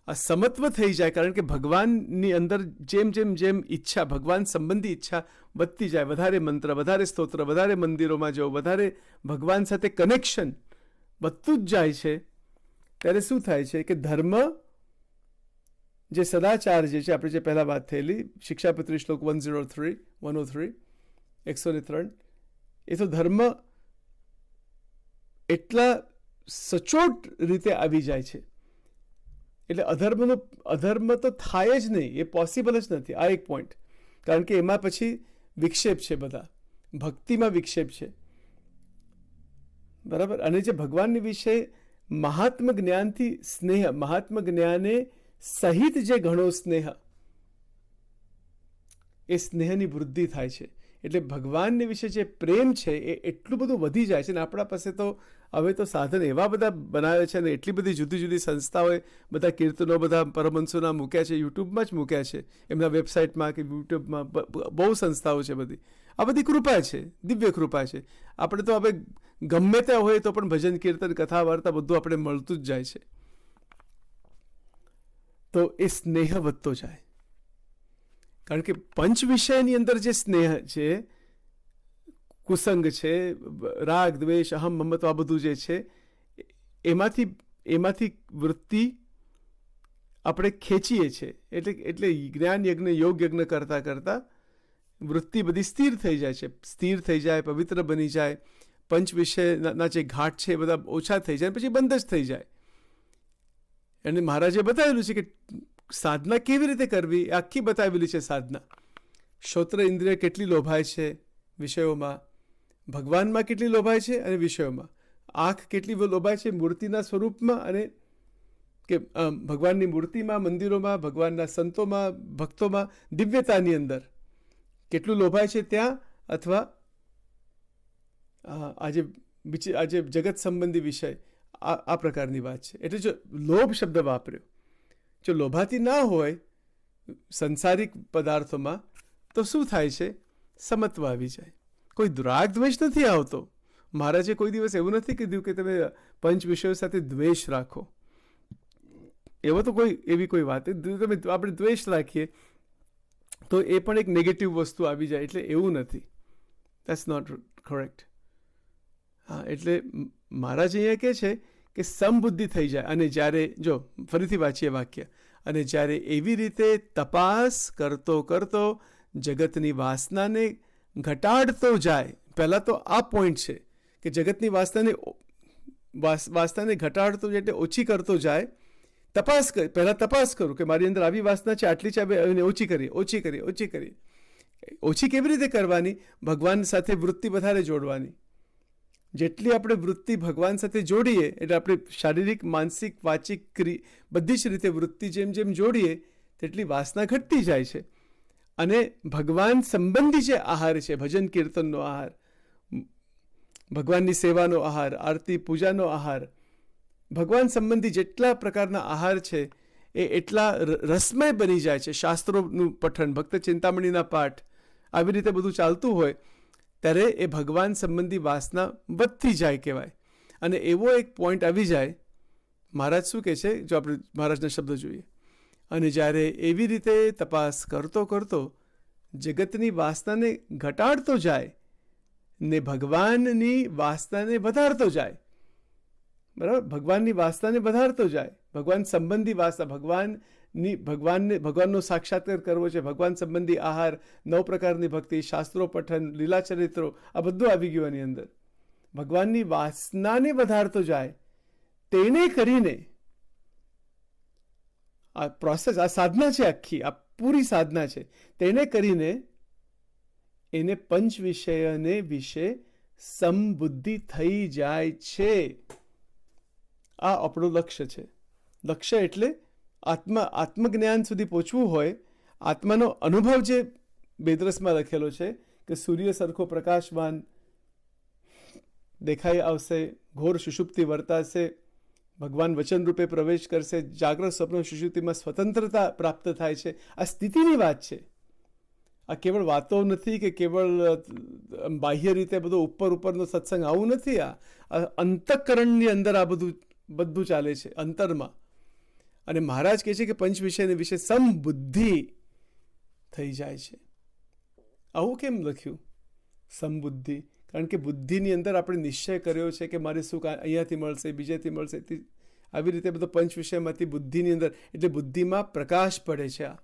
આ સમત્વ થઈ જાય. કારણ કે ભગવાનની અંદર જેમ જેમ જેમ ઈચ્છા, ભગવાન સંબંધી ઈચ્છા વધતી જાય, વધારે મંત્ર, વધારે સ્તોત્ર, વધારે મંદિરોમાં જવું, વધારે ભગવાન સાથે કનેક્શન વધતું જ જાય છે, ત્યારે શું થાય છે કે ધર્મ, જે સદાચાર જે છે, આપણે જે પહેલાં વાત થયેલી શિક્ષાપત્રી શ્લોક 103, 103, એ તો ધર્મ એટલા સચોટ રીતે આવી જાય છે. એટલે અધર્મ તો થાય જ નહીં, એ પોસિબલ જ નથી. આ એક પોઈન્ટ. કારણ કે એમાં પછી વિક્ષેપ છે, બધા ભક્તિમાં વિક્ષેપ છે, બરાબર. અને જે ભગવાનની વિશે મહાત્મ જ્ઞાનથી સ્નેહ, મહાત્મ જ્ઞાને સહિત જે ઘણો સ્નેહ, એ સ્નેહની વૃદ્ધિ થાય છે. એટલે ભગવાનની વિશે જે પ્રેમ છે એ એટલું બધું વધી જાય છે. ને આપણા પાસે તો હવે તો સાધન એવા બધા બનાવે છે, ને એટલી બધી જુદી જુદી સંસ્થાઓએ બધા કીર્તનો, બધા પરમહંસોના મૂક્યા છે, યુટ્યુબમાં જ મૂક્યા છે, એમના વેબસાઇટમાં કે યુટ્યુબમાં બહુ સંસ્થાઓ છે બધી. આ બધી કૃપા છે, દિવ્ય કૃપા છે. આપણે તો હવે ગમે ત્યાં હોય તો પણ ભજન, કીર્તન, કથા, વાર્તા બધું આપણે મળતું જ જાય છે. તો એ સ્નેહ વધતો જાય. કારણ કે પંચ વિષયની અંદર જે સ્નેહ છે, કુસંગ છે, રાગ, દ્વેષ, અહમ, મમત્વ, આ બધું જે છે, એમાંથી વૃત્તિ આપણે ખેંચીએ છીએ. એટલે જ્ઞાન યજ્ઞ, યોગ યજ્ઞ કરતાં કરતાં વૃત્તિ બધી સ્થિર થઈ જાય છે, સ્થિર થઈ જાય, પવિત્ર બની જાય. પંચ વિષયના જે ઘાટ છે એ બધા ઓછા થઈ જાય, પછી બંધ જ થઈ જાય. અને મહારાજે બતાવેલું છે કે સાધના કેવી રીતે કરવી, એ આખી બતાવેલી છે સાધના. શ્રોત્ર ઇન્દ્રિય કેટલી લોભાય છે વિષયોમાં, ભગવાનમાં કેટલી લોભાય છે અને વિષયોમાં. આંખ કેટલી લોભાય છે મૂર્તિના સ્વરૂપમાં, અને કે ભગવાનની મૂર્તિમાં, મંદિરોમાં, ભગવાનના સંતોમાં, ભક્તોમાં, દિવ્યતાની અંદર કેટલું લોભાય છે ત્યાં, અથવા આજે જગત સંબંધી વિષય, આ પ્રકારની વાત છે. એટલે જો લોભ શબ્દ વાપર્યો, જો લોભાતી ના હોય સંસારિક પદાર્થોમાં, તો શું થાય છે? સમત્વ આવી જાય. કોઈ રાગ દ્વેષ નથી આવતો, મહારાજે કોઈ દિવસ એવું નથી કીધું કે તમે પંચ વિષયો સાથે દ્વેષ રાખો. એવો તો એવી કોઈ વાત તમે આપણે દ્વેષ રાખીએ તો એ પણ એક નેગેટિવ વસ્તુ આવી જાય, એટલે એવું નથી. That's not correct. હા, એટલે મહારાજ અહીંયા કહે છે કે સમબુદ્ધિ થઈ જાય. અને જ્યારે જો ફરીથી વાંચીએ વાક્ય, અને જ્યારે એવી રીતે તપાસ કરતો કરતો જગતની વાસનાને ઘટાડતો જાય. પહેલાં તો આ પોઈન્ટ છે કે જગતની વાસનાને ઘટાડતો જાય એટલે ઓછી કરતો જાય. પહેલાં તપાસ કરું કે મારી અંદર આવી વાસના છે, આટલી છે, એને ઓછી કરીએ. ઓછી કેવી રીતે કરવાની? ભગવાન સાથે વૃત્તિ વધારે જોડવાની. જેટલી આપણે વૃત્તિ ભગવાન સાથે જોડીએ એટલે આપણે શારીરિક, માનસિક, વાચિક, બધી જ રીતે વૃત્તિ જેમ જેમ જોડીએ તેટલી વાસના ઘટતી જાય છે. અને ભગવાન સંબંધી જે આહાર છે, ભજન કીર્તનનો આહાર, ભગવાનની સેવાનો આહાર, આરતી પૂજાનો આહાર, ભગવાન સંબંધી જેટલા પ્રકારના આહાર છે એ એટલા રસમય બની જાય છે. શાસ્ત્રોનું પઠન, ભક્ત ચિંતામણીના પાઠ, આવી રીતે બધું ચાલતું હોય ત્યારે એ ભગવાન સંબંધી વાસના વધતી જાય કહેવાય. અને એવો એક પોઈન્ટ આવી જાય, મહારાજ શું કહે છે, જો આપણે મહારાજના શબ્દો જોઈએ, અને જ્યારે એવી રીતે તપાસ કરતો કરતો જગતની વાસનાને ઘટાડતો જાય ને ભગવાનની વાસનાને વધારતો જાય. બરાબર, ભગવાનની વાસનાને વધારતો જાય. ભગવાન સંબંધી વાસના, ભગવાનનો સાક્ષાત્કાર કરવો છે, ભગવાન સંબંધી આહાર, 9 પ્રકારની ભક્તિ, શાસ્ત્રો પઠન, લીલા ચરિત્રો, આ બધું આવી ગયું એની અંદર. ભગવાનની વાસનાને વધારતો જાય. તેને કરીને આ પ્રોસેસ, આ સાધના છે, આખી આ પૂરી સાધના છે. તેને કરીને એને પંચ વિષયને વિશે સમબુદ્ધિ થઈ જાય છે. આ આપણું લક્ષ્ય છે. લક્ષ્ય એટલે આત્મજ્ઞાન સુધી પહોંચવું હોય. આત્માનો અનુભવ જે બેદરસમાં લખેલો છે કે સૂર્ય સરખો પ્રકાશવાન દેખાઈ આવશે, ઘોર સુષુપ્તિ વર્તાશે, ભગવાન વચન રૂપે પ્રવેશ કરશે, જાગ્રત સ્વપ્ન સુષુપ્તિમાં સ્વતંત્રતા પ્રાપ્ત થાય છે. આ સ્થિતિની વાત છે. આ કેવળ વાતો નથી કે કેવળ બાહ્ય રીતે બધો ઉપરનો સત્સંગ, આવું નથી. આ અંતઃકરણની અંદર આ બધું ચાલે છે, અંતરમાં. અને મહારાજ કહે છે કે પંચ વિષયને વિશે સમબુદ્ધિ થઈ જાય છે. આવું કેમ લખ્યું સમબુદ્ધિ? કારણ કે બુદ્ધિની અંદર આપણે નિશ્ચય કર્યો છે કે મારે સુખ અહીંયાથી મળશે, બીજેથી મળશે, આવી રીતે બધો પંચ વિષયમાંથી બુદ્ધિની અંદર, એટલે બુદ્ધિમાં પ્રકાશ પડે છે. આ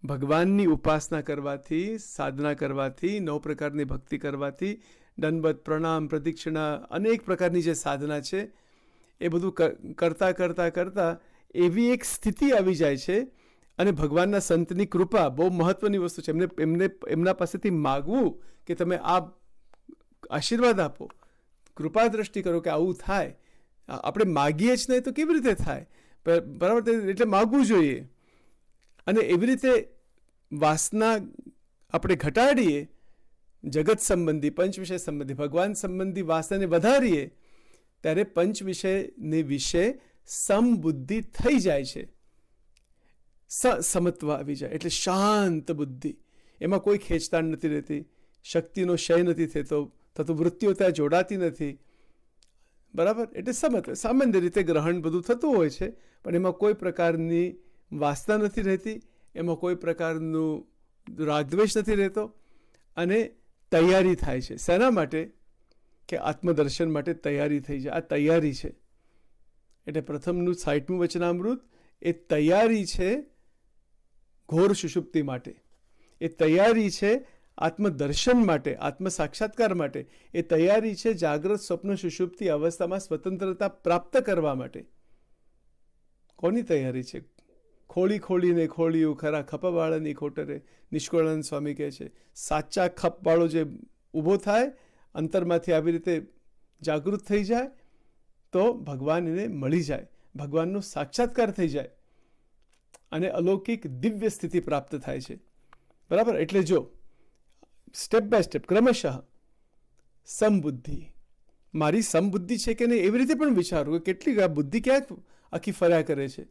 ભગવાનની ઉપાસના કરવાથી, સાધના કરવાથી, 9 પ્રકારની ભક્તિ કરવાથી, દંડવત, પ્રણામ, પ્રદક્ષિણા, અનેક પ્રકારની જે સાધના છે એ બધું કરતા કરતા કરતા એવી એક સ્થિતિ આવી જાય છે. અને ભગવાનના સંતની કૃપા બહુ મહત્વની વસ્તુ છે. એમના પાસેથી માગવું કે તમે આ આશીર્વાદ આપો, કૃપા દ્રષ્ટિ કરો કે આવું થાય. આપણે માગીએ જ નહીં તો કેવી રીતે થાય? બરાબર, એટલે માગવું જોઈએ. અને એવી રીતે વાસના આપણે ઘટાડીએ, જગત સંબંધી, પંચ વિષય સંબંધી, ભગવાન સંબંધી વાસનાને વધારીએ, ત્યારે પંચ વિષયને વિશે સમબુદ્ધિ થઈ જાય છે. સમત્વ આવી જાય એટલે શાંત બુદ્ધિ. એમાં કોઈ ખેંચતાણ નથી રહેતી, શક્તિનો ક્ષય નથી થતો, વૃત્તિઓ ત્યાં જોડાતી નથી. બરાબર, એટલે સમત્વ. સામાન્ય રીતે ગ્રહણ બધું થતું હોય છે, પણ એમાં કોઈ પ્રકારની વાસના નથી રહેતી, એમાં કોઈ પ્રકારનું રાગદ્વેષ નથી રહેતો. અને તૈયારી થાય છે. શેના માટે? કે આત્મદર્શન માટે તૈયારી થઈ જાય. આ તૈયારી છે. એટલે પ્રથમનું 60મું વચનામૃત એ તૈયારી છે ઘોર સુષુપ્તિ માટે, એ તૈયારી છે આત્મદર્શન માટે, આત્મ સાક્ષાત્કાર માટે, એ તૈયારી છે જાગ્રત સ્વપ્ન સુષુપ્તિ અવસ્થામાં સ્વતંત્રતા પ્રાપ્ત કરવા માટે. કોની તૈયારી છે? ખોળીને ખોળ્યું ખરા ખપવાળાની ખોટરે, નિષ્કળાનંદ સ્વામી કહે છે. સાચા ખપવાળો જે ઊભો થાય, અંતરમાંથી આવી રીતે જાગૃત થઈ જાય તો ભગવાન એને મળી જાય, ભગવાનનો સાક્ષાત્કાર થઈ જાય અને અલૌકિક દિવ્ય સ્થિતિ પ્રાપ્ત થાય છે. બરાબર, એટલે જો સ્ટેપ બાય સ્ટેપ ક્રમશઃ સમબુદ્ધિ, મારી સમબુદ્ધિ છે કે નહીં એવી રીતે પણ વિચારું કે કેટલી આ બુદ્ધિ ક્યાંક આખી ફર્યા કરે છે.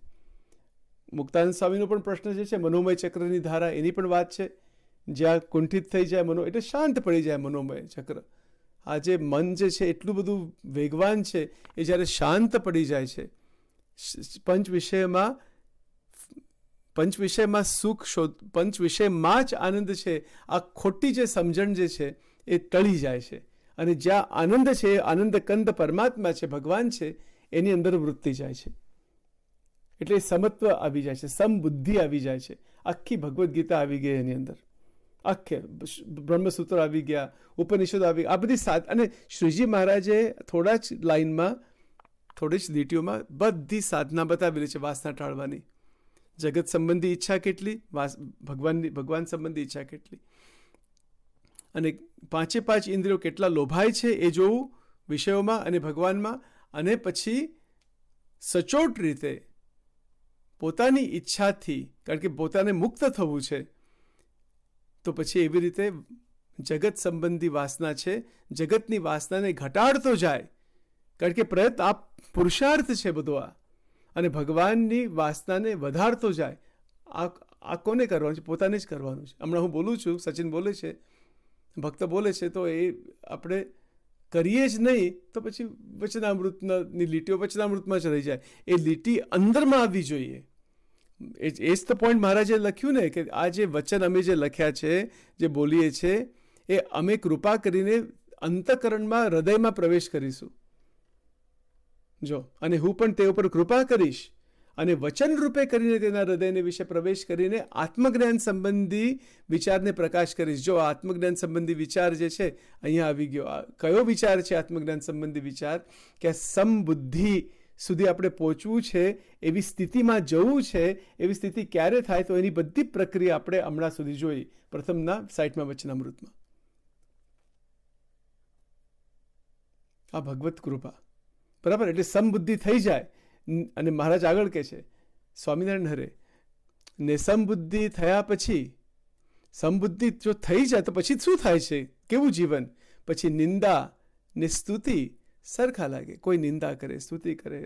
મુક્તાનંદ સ્વામીનો પણ પ્રશ્ન જે છે, મનોમય ચક્રની ધારા, એની પણ વાત છે. જ્યાં કુંઠિત થઈ જાય એટલે શાંત પડી જાય મનોમય ચક્ર. આ જે મન જે છે એટલું બધું વેગવાન છે, એ જ્યારે શાંત પડી જાય છે, પંચ વિષયમાં સુખ શોધ, પંચ વિષયમાં જ આનંદ છે, આ ખોટી જે સમજણ જે છે એ ટળી જાય છે. અને જ્યાં આનંદ છે, આનંદ કંદ પરમાત્મા છે, ભગવાન છે, એની અંદર વૃત્તિ જાય છે. એટલે સમત્વ આવી જાય છે, સમબુદ્ધિ આવી જાય છે. આખી ભગવદ્ ગીતા આવી ગઈ એની અંદર, આખે બ્રહ્મસૂત્ર આવી ગયા, ઉપનિષદ આવી, આ બધી અને શ્રીજી મહારાજે થોડા જ લાઈનમાં, થોડી જ લીટીઓમાં બધી સાધના બતાવેલી છે વાસના ટાળવાની. જગત સંબંધી ઈચ્છા કેટલી, ભગવાન સંબંધી ઈચ્છા કેટલી, અને 5 ઇન્દ્રિયો કેટલા લોભાય છે એ જોવું વિષયોમાં અને ભગવાનમાં. અને પછી સચોટ રીતે પોતાની ઈચ્છાથી, કારણ કે પોતાને મુક્ત થવું છે, તો પછી એવી રીતે જગત સંબંધી વાસના છે, જગતની વાસનાને ઘટાડતો જાય. કારણ કે પ્રયત્ન આ પુરુષાર્થ છે બધો આ, અને ભગવાનની વાસનાને વધારતો જાય. આ કોને કરવાનું છે? પોતાને જ કરવાનું છે. હમણાં હું બોલું છું, સચિન બોલે છે, ભક્ત બોલે છે, તો એ આપણે કરીએ જ નહીં તો પછી વચનામૃતની લીટીઓ વચનામૃતમાં જ રહી જાય. એ લીટી અંદરમાં આવવી જોઈએ. એ જ તો પોઈન્ટ મહારાજે લખ્યું ને, કે આ જે વચન અમે જે લખ્યા છે, જે બોલીએ છીએ, એ અમે કૃપા કરીને અંતઃકરણમાં, હૃદયમાં પ્રવેશ કરીશું. જો, અને હું પણ તે ઉપર કૃપા કરીશ અને વચન રૂપે કરીને તેના હૃદયને વિશે પ્રવેશ કરીને આત્મજ્ઞાન સંબંધી વિચારને પ્રકાશ કરીશ. જો આત્મજ્ઞાન સંબંધી વિચાર જે છે અહીંયા આવી ગયો. કયો વિચાર છે આત્મજ્ઞાન સંબંધી વિચાર? કે સમબુદ્ધિ સુધી આપણે પહોંચવું છે, એવી સ્થિતિમાં જવું છે. એવી સ્થિતિ ક્યારે થાય? તો એની બધી પ્રક્રિયા આપણે હમણાં સુધી જોઈ પ્રથમના સાઇટમાં વચનામૃતમાં. આ ભગવત કૃપા, બરાબર? એટલે સમબુદ્ધિ થઈ જાય. અને મહારાજ આગળ કહે છે, સ્વામિનારાયણ હરે, ને સમબુદ્ધિ થયા પછી, સમબુદ્ધિ જો થઈ જાય તો પછી શું થાય છે? કેવું જીવન? પછી નિંદા ને સ્તુતિ સરખા લાગે. કોઈ નિંદા કરે, સ્તુતિ કરે,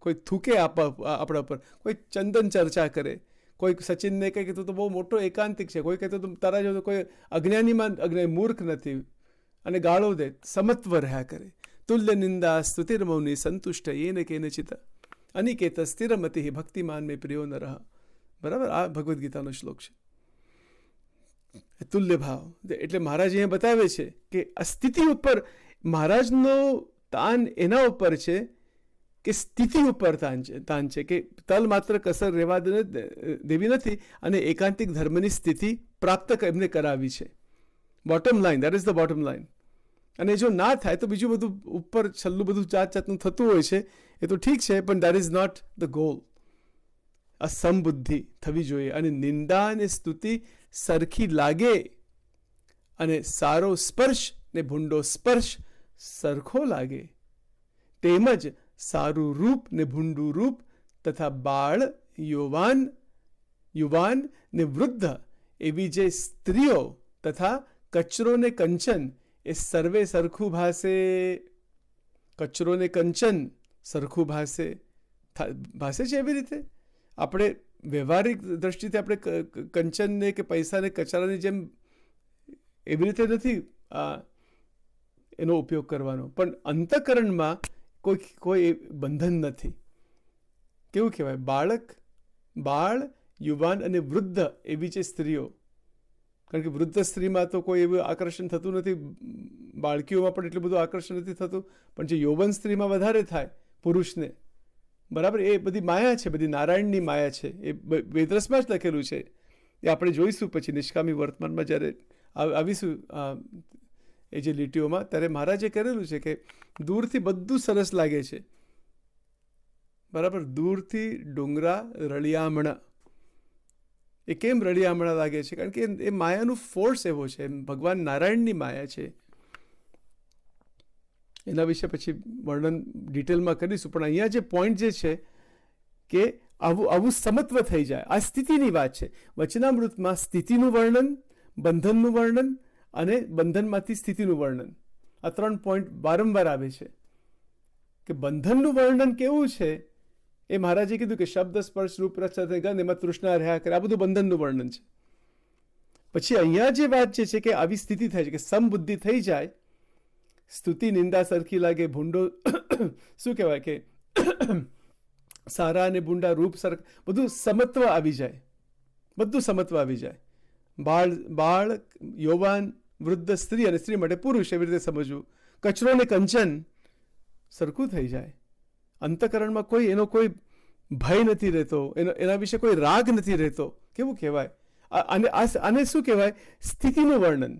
કોઈ થૂકે આપણા પર, કોઈ ચંદન ચર્ચા કરે, કોઈ સચિનને કહે કે તું તો બહુ મોટો એકાંતિક છે, કોઈ કહેતો તું તારા જેવો કોઈ અજ્ઞાની મૂર્ખ નથી, અને ગાળો દે. સમત્વ રહ્યા કરે. તુલ્ય નિંદા સ્તુતિર્મૌની સંતુષ્ટ એને કેનચિત અનિકેત સ્થિરમતિ ભક્તિમાન મેં પ્રિયો ન રહ. બરાબર? આ ભગવદ્ ગીતાનો શ્લોક છે. તુલ્ય ભાવ એટલે મહારાજ અહીંયા બતાવે છે કે આ સ્થિતિ ઉપર મહારાજનો તાન એના ઉપર છે કે સ્થિતિ ઉપર તાન છે, કે તલ માત્ર કસર રહેવા દેવી નથી, અને એકાંતિક ધર્મની સ્થિતિ પ્રાપ્ત એમને કરાવી છે. Bottom line, that is the bottom line. અને જો ના થાય તો બીજું બધું ઉપર છેલ્લું બધું જાતનું થતું હોય છે, એ તો ઠીક છે, પણ that is not the goal. આ સમબુદ્ધિ થવી જોઈએ, અને નિંદા અને સ્તુતિ સરખી લાગે, અને સારો સ્પર્શ ને ભૂંડો સ્પર્શ સરખો લાગે. તેમજ સારું રૂપ ને ભૂંડું રૂપ તથા બાળ, યુવાન ને વૃદ્ધ એવી જે સ્ત્રીઓ તથા કચરો ને કંચન એ સર્વે સરખું ભાસે. કચરો ને કંચન સરખું ભાસે છે. એવી રીતે આપણે વ્યવહારિક દ્રષ્ટિથી આપણે કંચનને કે પૈસાને કચરાની જેમ એવી રીતે નથી એનો ઉપયોગ કરવાનો, પણ અંતઃકરણમાં કોઈ બંધન નથી. કેવું કહેવાય? બાળ, યુવાન અને વૃદ્ધ એવી જે સ્ત્રીઓ, કારણ કે વૃદ્ધ સ્ત્રીમાં તો કોઈ એવું આકર્ષણ થતું નથી, બાળકીઓમાં પણ એટલું બધું આકર્ષણ નથી થતું, પણ જે યૌવન સ્ત્રીમાં વધારે થાય પુરુષને, બરાબર? એ બધી માયા છે, બધી નારાયણની માયા છે. એ વેદરસમાં જ લખેલું છે. એ આપણે જોઈશું પછી નિષ્કામી વર્તમાનમાં જ્યારે આવીશું એ જે લીટીઓમાં, ત્યારે મહારાજે કરેલું છે કે દૂરથી બધું સરસ લાગે છે, બરાબર? દૂરથી ડુંગરા રળિયામણા. એ કેમ રળિયામણા લાગે છે? કારણ કે એ માયાનું ફોર્સ એવો છે, ભગવાન નારાયણની માયા છે. એના વિશે પછી વર્ણન ડિટેલમાં કરીશું, પણ અહીંયા જે પોઈન્ટ જે છે કે આવું સમત્વ થઈ જાય, આ સ્થિતિની વાત છે. વચનામૃતમાં સ્થિતિનું વર્ણન, બંધનનું વર્ણન અને બંધનમાંથી સ્થિતિનું વર્ણન, આ 3 પોઈન્ટ વારંવાર આવે છે. કે બંધનનું વર્ણન કેવું છે એ મહારાજે કીધું કે શબ્દ સ્પર્શ રૂપ રસ ગંધ એમાં તૃષ્ણા રહ્યા કરે, આ બધું બંધનનું વર્ણન છે. પછી અહીંયા જે વાત છે કે આવી સ્થિતિ થાય છે કે સમબુદ્ધિ થઈ જાય, સ્તુતિ નિંદા સરખી લાગે, ભૂંડો શું કહેવાય કે સારા અને ભૂંડા રૂપ સરખ, બધું સમત્વ આવી જાય, બધું સમત્વ આવી જાય. બાળ, યૌવાન, વૃદ્ધ, સ્ત્રી અને સ્ત્રી માટે પુરુષ, એવી રીતે સમજવું. કચરો ને કંચન સરખું થઈ જાય. અંતઃકરણમાં કોઈ એનો કોઈ ભય નથી રહેતો, એના વિશે કોઈ રાગ નથી રહેતો. કેવું કહેવાય આને શું કહેવાય? સ્થિતિનું વર્ણન.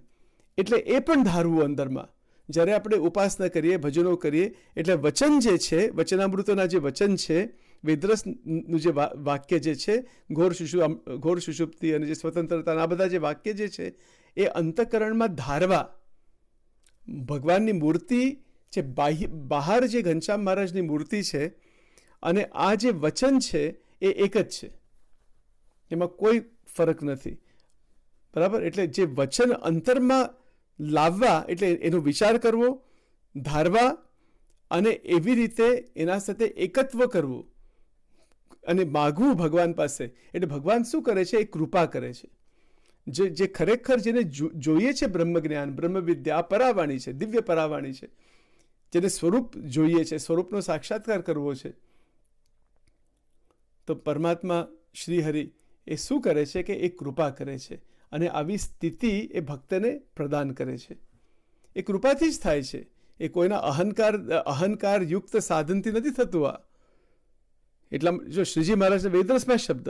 એટલે એ પણ ધારવું અંદરમાં. જ્યારે આપણે ઉપાસના કરીએ, ભજનો કરીએ, એટલે વચન જે છે, વચનામૃતોના જે વચન છે, વેદરસનું જે વાક્ય જે છે, ઘોર સુષુપ્તિ અને જે સ્વતંત્રતા, આ બધા જે વાક્ય જે છે એ અંતઃકરણમાં ધારવા. ભગવાનની મૂર્તિ જે બહાર જે ઘનશ્યામ મહારાજની મૂર્તિ છે અને આ જે વચન છે એ એક જ છે, એમાં કોઈ ફરક નથી. બરાબર? એટલે જે વચન અંતરમાં લાવવા, એટલે એનો વિચાર કરવો, ધારવા અને એવી રીતે એના સાથે એકત્વ કરવું અને માગવું ભગવાન પાસે. એટલે ભગવાન શું કરે છે? એ કૃપા કરે છે. જે ખરેખર જેને જોઈએ છે બ્રહ્મજ્ઞાન, બ્રહ્મ વિદ્યા, આ પરાવાણી છે, દિવ્ય પરાવાણી છે, જેને સ્વરૂપ જોઈએ છે, સ્વરૂપનો સાક્ષાત્કાર કરવો છે, તો પરમાત્મા શ્રીહરિ એ શું કરે છે કે એ કૃપા કરે છે અને આવી સ્થિતિ એ ભક્તને પ્રદાન કરે છે. એ કૃપાથી જ થાય છે. એ કોઈના અહંકાર યુક્ત સાધનથી નથી થતું. આ એટલા જો શ્રીજી મહારાજના વેદરસમાં શબ્દ,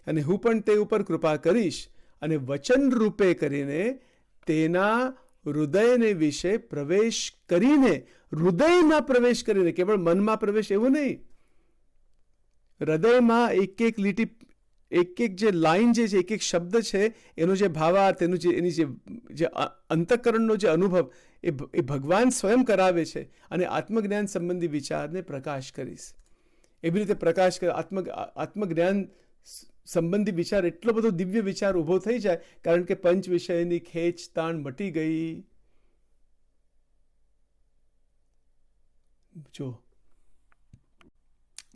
અને હું પણ તે ઉપર કૃપા કરીશ અને વચન રૂપે કરીને તેના હૃદયને વિશે પ્રવેશ કરીને, હૃદયમાં પ્રવેશ કરીને, કેવળ મનમાં પ્રવેશ એવું નહીં, હૃદયમાં એક એક લીટી, એક એક જે લાઈન જે છે, એક એક શબ્દ છે, એનો જે ભાવાર્થ, એનું જે એની જે અંતઃકરણનો જે અનુભવ એ ભગવાન સ્વયં કરાવે છે અને આત્મજ્ઞાન સંબંધી વિચારને પ્રકાશ કરીશ. એવી રીતે પ્રકાશ કરે. આત્મજ્ઞાન સંબંધી વિચાર, એટલો બધો દિવ્ય વિચાર ઊભો થઈ જાય, કારણ કે પંચ વિષયની ખેંચ તાણ મટી ગઈ. જો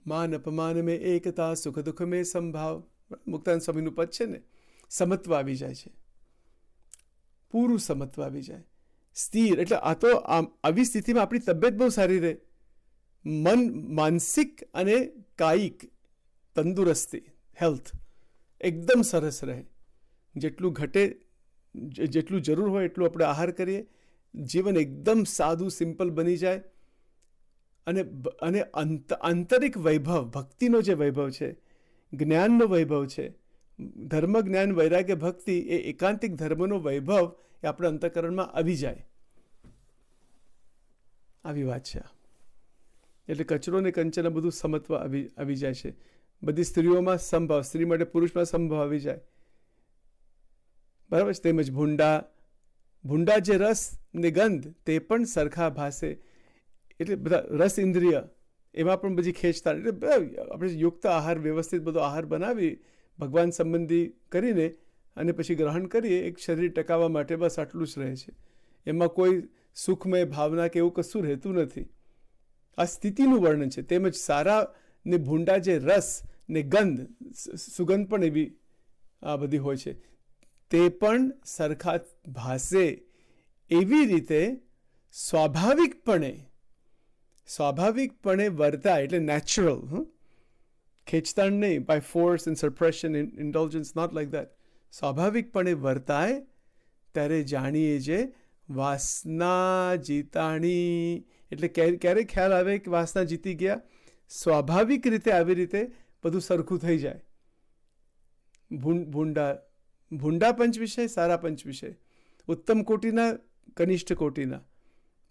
માન અપમાન મેં એકતા, સુખ દુઃખ મેં સંભાવ, મુક્તાનંદ સ્વામીનું પદ છે ને, સમત્વ આવી જાય છે, પૂરું સમત્વ આવી જાય, સ્થિર. એટલે આ તો આવી સ્થિતિમાં આપણી તબિયત બહુ સારી રહે, મન, માનસિક અને કાયિક તંદુરસ્તી, હેલ્થ એકદમ સરસ રહે. જેટલું ઘટે, જેટલું જરૂર હોય એટલું આપણે આહાર કરીએ, જીવન એકદમ સાદું સિમ્પલ બની જાય. અને આંતરિક વૈભવ, ભક્તિનો જે વૈભવ છે, જ્ઞાનનો વૈભવ છે, ધર્મ જ્ઞાન વૈરાગ્ય ભક્તિ, એ એકાંતિક ધર્મનો વૈભવ એ આપણા અંતઃકરણમાં આવી જાય. આવી વાત છે. એટલે કચરો ને કંચન બધું સમત્વ આવી જાય છે. બધી સ્ત્રીઓમાં સંભાવ, સ્ત્રી માટે પુરુષમાં સંભાવ આવી જાય. બરાબર છે. તેમજ ભૂંડા જે રસ ને ગંધ તે પણ સરખા ભાસે. એટલે બધા રસ ઇન્દ્રિય, એમાં પણ બધી ખેંચતા. એટલે આપણે યુક્ત આહાર, વ્યવસ્થિત બધો આહાર બનાવી ભગવાન સંબંધી કરીને અને પછી ગ્રહણ કરીએ, એક શરીર ટકાવવા માટે બસ આટલું જ રહે છે. એમાં કોઈ સુખમય ભાવના કે એવું કશું રહેતું નથી. આ સ્થિતિનું વર્ણન છે. તેમજ સારા ને ભૂંડા જે રસ ને ગંધ, સુગંધ પણ એવી આ બધી હોય છે, તે પણ સરખા ભાસે. એવી રીતે સ્વાભાવિકપણે વર્તાય. એટલે નેચરલ, ખેંચતાણ નહીં, by force and suppression, indulgence, not like that. સ્વાભાવિકપણે વર્તાય ત્યારે જાણીએ જે વાસના જીતાણી. એટલે ક્યારે ખ્યાલ આવે કે વાસના જીતી ગયા? સ્વાભાવિક રીતે આવી રીતે બધું સરખું થઈ જાય. ભૂંડા પંચ વિષય, સારા પંચ વિષય, ઉત્તમ કોટીના, કનિષ્ઠ કોટીના,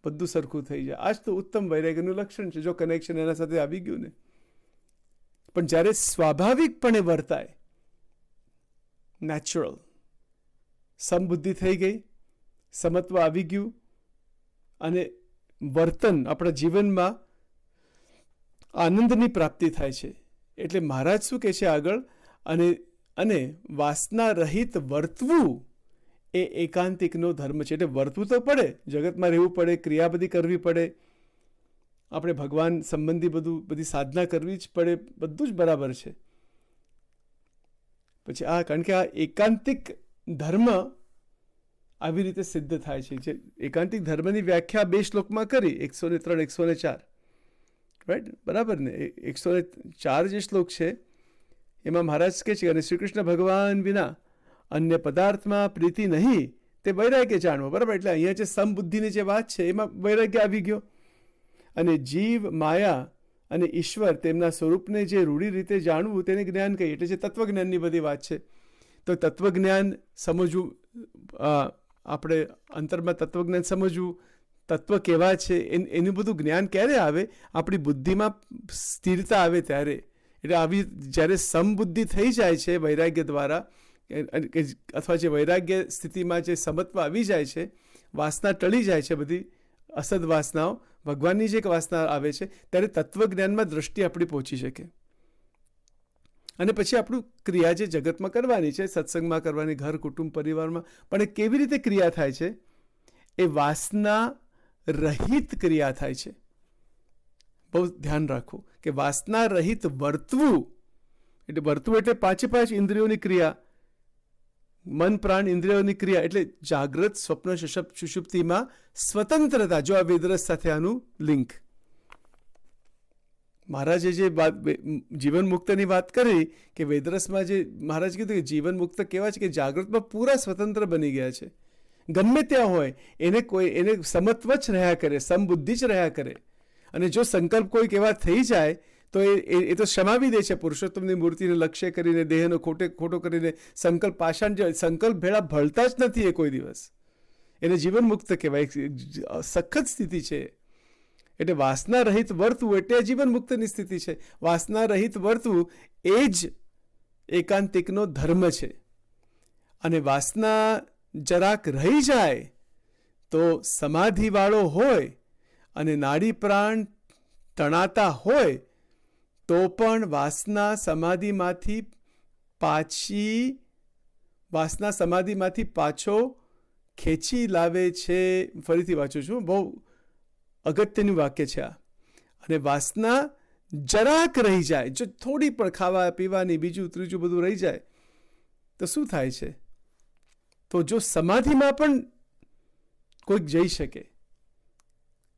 બધું સરખું થઈ જાય. આ જ તો ઉત્તમ વૈરાગ્યનું લક્ષણ છે, જો કનેક્શન એના સાથે આવી ગયું ને. પણ જ્યારે સ્વાભાવિકપણે વર્તાય, નેચરલ, સમબુદ્ધિ થઈ ગઈ, સમત્વ આવી ગયું અને વર્તન આપણા જીવનમાં આનંદની પ્રાપ્તિ થાય છે. એટલે મહારાજ શું કહે છે આગળ? અને વાસના રહિત વર્તવું એ એકાંતિકનો ધર્મ છે. એટલે વર્તવું તો પડે, જગતમાં રહેવું પડે, ક્રિયા બધી કરવી પડે, આપણે ભગવાન સંબંધી બધી સાધના કરવી જ પડે, બધું જ બરાબર છે. પછી કારણ કે આ એકાંતિક ધર્મ આવી રીતે સિદ્ધ થાય છે. જે એકાંતિક ધર્મની વ્યાખ્યા 2 શ્લોકમાં કરી, 103, 104, રાઈટ, બરાબર ને? 104 જે શ્લોક છે એમાં મહારાજ કહે છે અને શ્રી કૃષ્ણ ભગવાન વિના અન્ય પદાર્થમાં પ્રીતિ નહીં તે વૈરાગ્ય જાણવો, બરાબર? એટલે અહીંયા જે સમબુદ્ધિની જે વાત છે એમાં વૈરાગ્ય આવી ગયો. અને જીવ, માયા અને ઈશ્વર તેમના સ્વરૂપને જે રૂઢી રીતે જાણવું તેને જ્ઞાન કહીએ. એટલે જે તત્વજ્ઞાનની બધી વાત છે, તો તત્વજ્ઞાન સમજવું, આપણે અંતરમાં તત્વજ્ઞાન સમજવું, તત્વ કેવા છે એનું બધું જ્ઞાન ક્યારે આવે? આપણી બુદ્ધિમાં સ્થિરતા આવે ત્યારે. એટલે આવી જ્યારે સમબુદ્ધિ થઈ જાય છે વૈરાગ્ય દ્વારા, અથવા જે વૈરાગ્ય સ્થિતિમાં જે સમત્વ આવી જાય છે, વાસના ટળી જાય છે, બધી અસદ વાસનાઓ, ભગવાનની જે વાસના આવે છે, ત્યારે તત્વજ્ઞાનમાં દ્રષ્ટિ આપણી પહોંચી શકે. અને પછી આપણું ક્રિયા જે જગતમાં કરવાની છે, સત્સંગમાં કરવાની, ઘર, કુટુંબ, પરિવારમાં, પણ એ કેવી રીતે ક્રિયા થાય છે? એ વાસના રહિત ક્રિયા થાય છે. બહુ ધ્યાન રાખવું કે વાસના રહિત વર્તવું. એટલે વર્તવું એટલે 5 ઇન્દ્રિયોની ક્રિયા, મન, પ્રાણ, ઇન્દ્રિયોની ક્રિયા, એટલે જાગ્રત, સ્વપ્ન, સુષુપ્તિમાં સ્વતંત્રતા. જો આ વેદરસ સાથે આનું લિંક, મહારાજે જે જીવન મુક્તની વાત કરી કે વેદરસમાં જે મહારાજ કીધું કે જીવન મુક્ત કેવા છે કે જાગૃતમાં પૂરા સ્વતંત્ર બની ગયા છે. ગમે ત્યાં હોય એને સમત્વ જ રહ્યા કરે, સમબુદ્ધિ જ રહ્યા કરે. અને જો સંકલ્પ કોઈક એવા થઈ જાય તો એ તો ક્ષમાવી દે છે. પુરુષોત્તમની મૂર્તિને લક્ષ્ય કરીને, દેહનો ખોટો કરીને સંકલ્પ, પાષાણ, સંકલ્પ ભેળા ભળતા જ નથી એ કોઈ દિવસ. એને જીવન મુક્ત કહેવાય. સખત સ્થિતિ છે. એટલે વાસના રહિત વર્તવું એટલે જીવન મુક્તની સ્થિતિ છે. વાસના રહિત વર્તવું એ જ એકાંતિકનો ધર્મ છે. અને વાસના જરાક રહી જાય તો સમાધિવાળો હોય અને નાડી પ્રાણ તણાતા હોય તો પણ વાસના સમાધિમાંથી પાછો ખેંચી લાવે છે. ફરીથી વાંચું છું, બહુ અગત્યનું વાક્ય છે આ. અને વાસના જરાક રહી જાય, જો થોડી પણ ખાવા પીવાની, બીજું ત્રીજું બધું રહી જાય તો શું થાય છે? તો જો સમાધિમાં પણ કોઈક જઈ શકે,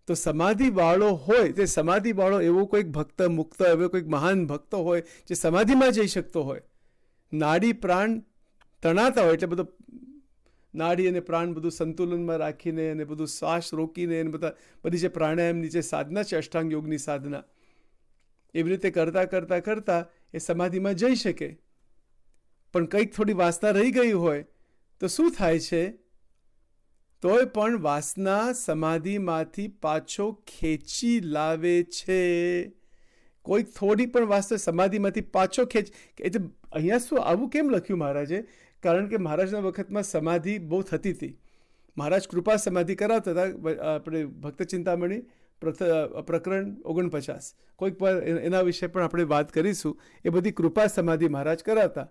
તો સમાધિવાળો હોય, તે સમાધિવાળો એવો કોઈક ભક્ત, મુક્ત, એવો કોઈક મહાન ભક્ત હોય જે સમાધિમાં જઈ શકતો હોય, નાડી પ્રાણ તણાતા હોય, એટલે બધો નાડી અને પ્રાણ બધું સંતુલનમાં રાખીને અને બધું શ્વાસ રોકીને અને બધી જે પ્રાણાયામની જે સાધના છે, અષ્ટાંગ યોગની સાધના, એવી રીતે કરતાં એ સમાધિમાં જઈ શકે. પણ કંઈક થોડી વાસના રહી ગઈ હોય તો શું થાય છે? તોય પણ વાસના સમાધિમાંથી પાછો ખેંચી લાવે છે. કોઈક થોડી પણ વાસના સમાધિમાંથી પાછો એટલે અહીંયા શું આવું કેમ લખ્યું મહારાજે? કારણ કે મહારાજના વખતમાં સમાધિ બહુ થતી હતી. મહારાજ કૃપા સમાધિ કરાવતા હતા. આપણે ભક્ત ચિંતામણી પ્રકરણ 49, કોઈક પર એના વિશે પણ આપણે વાત કરીશું. એ બધી કૃપા સમાધિ મહારાજ કરાવતા.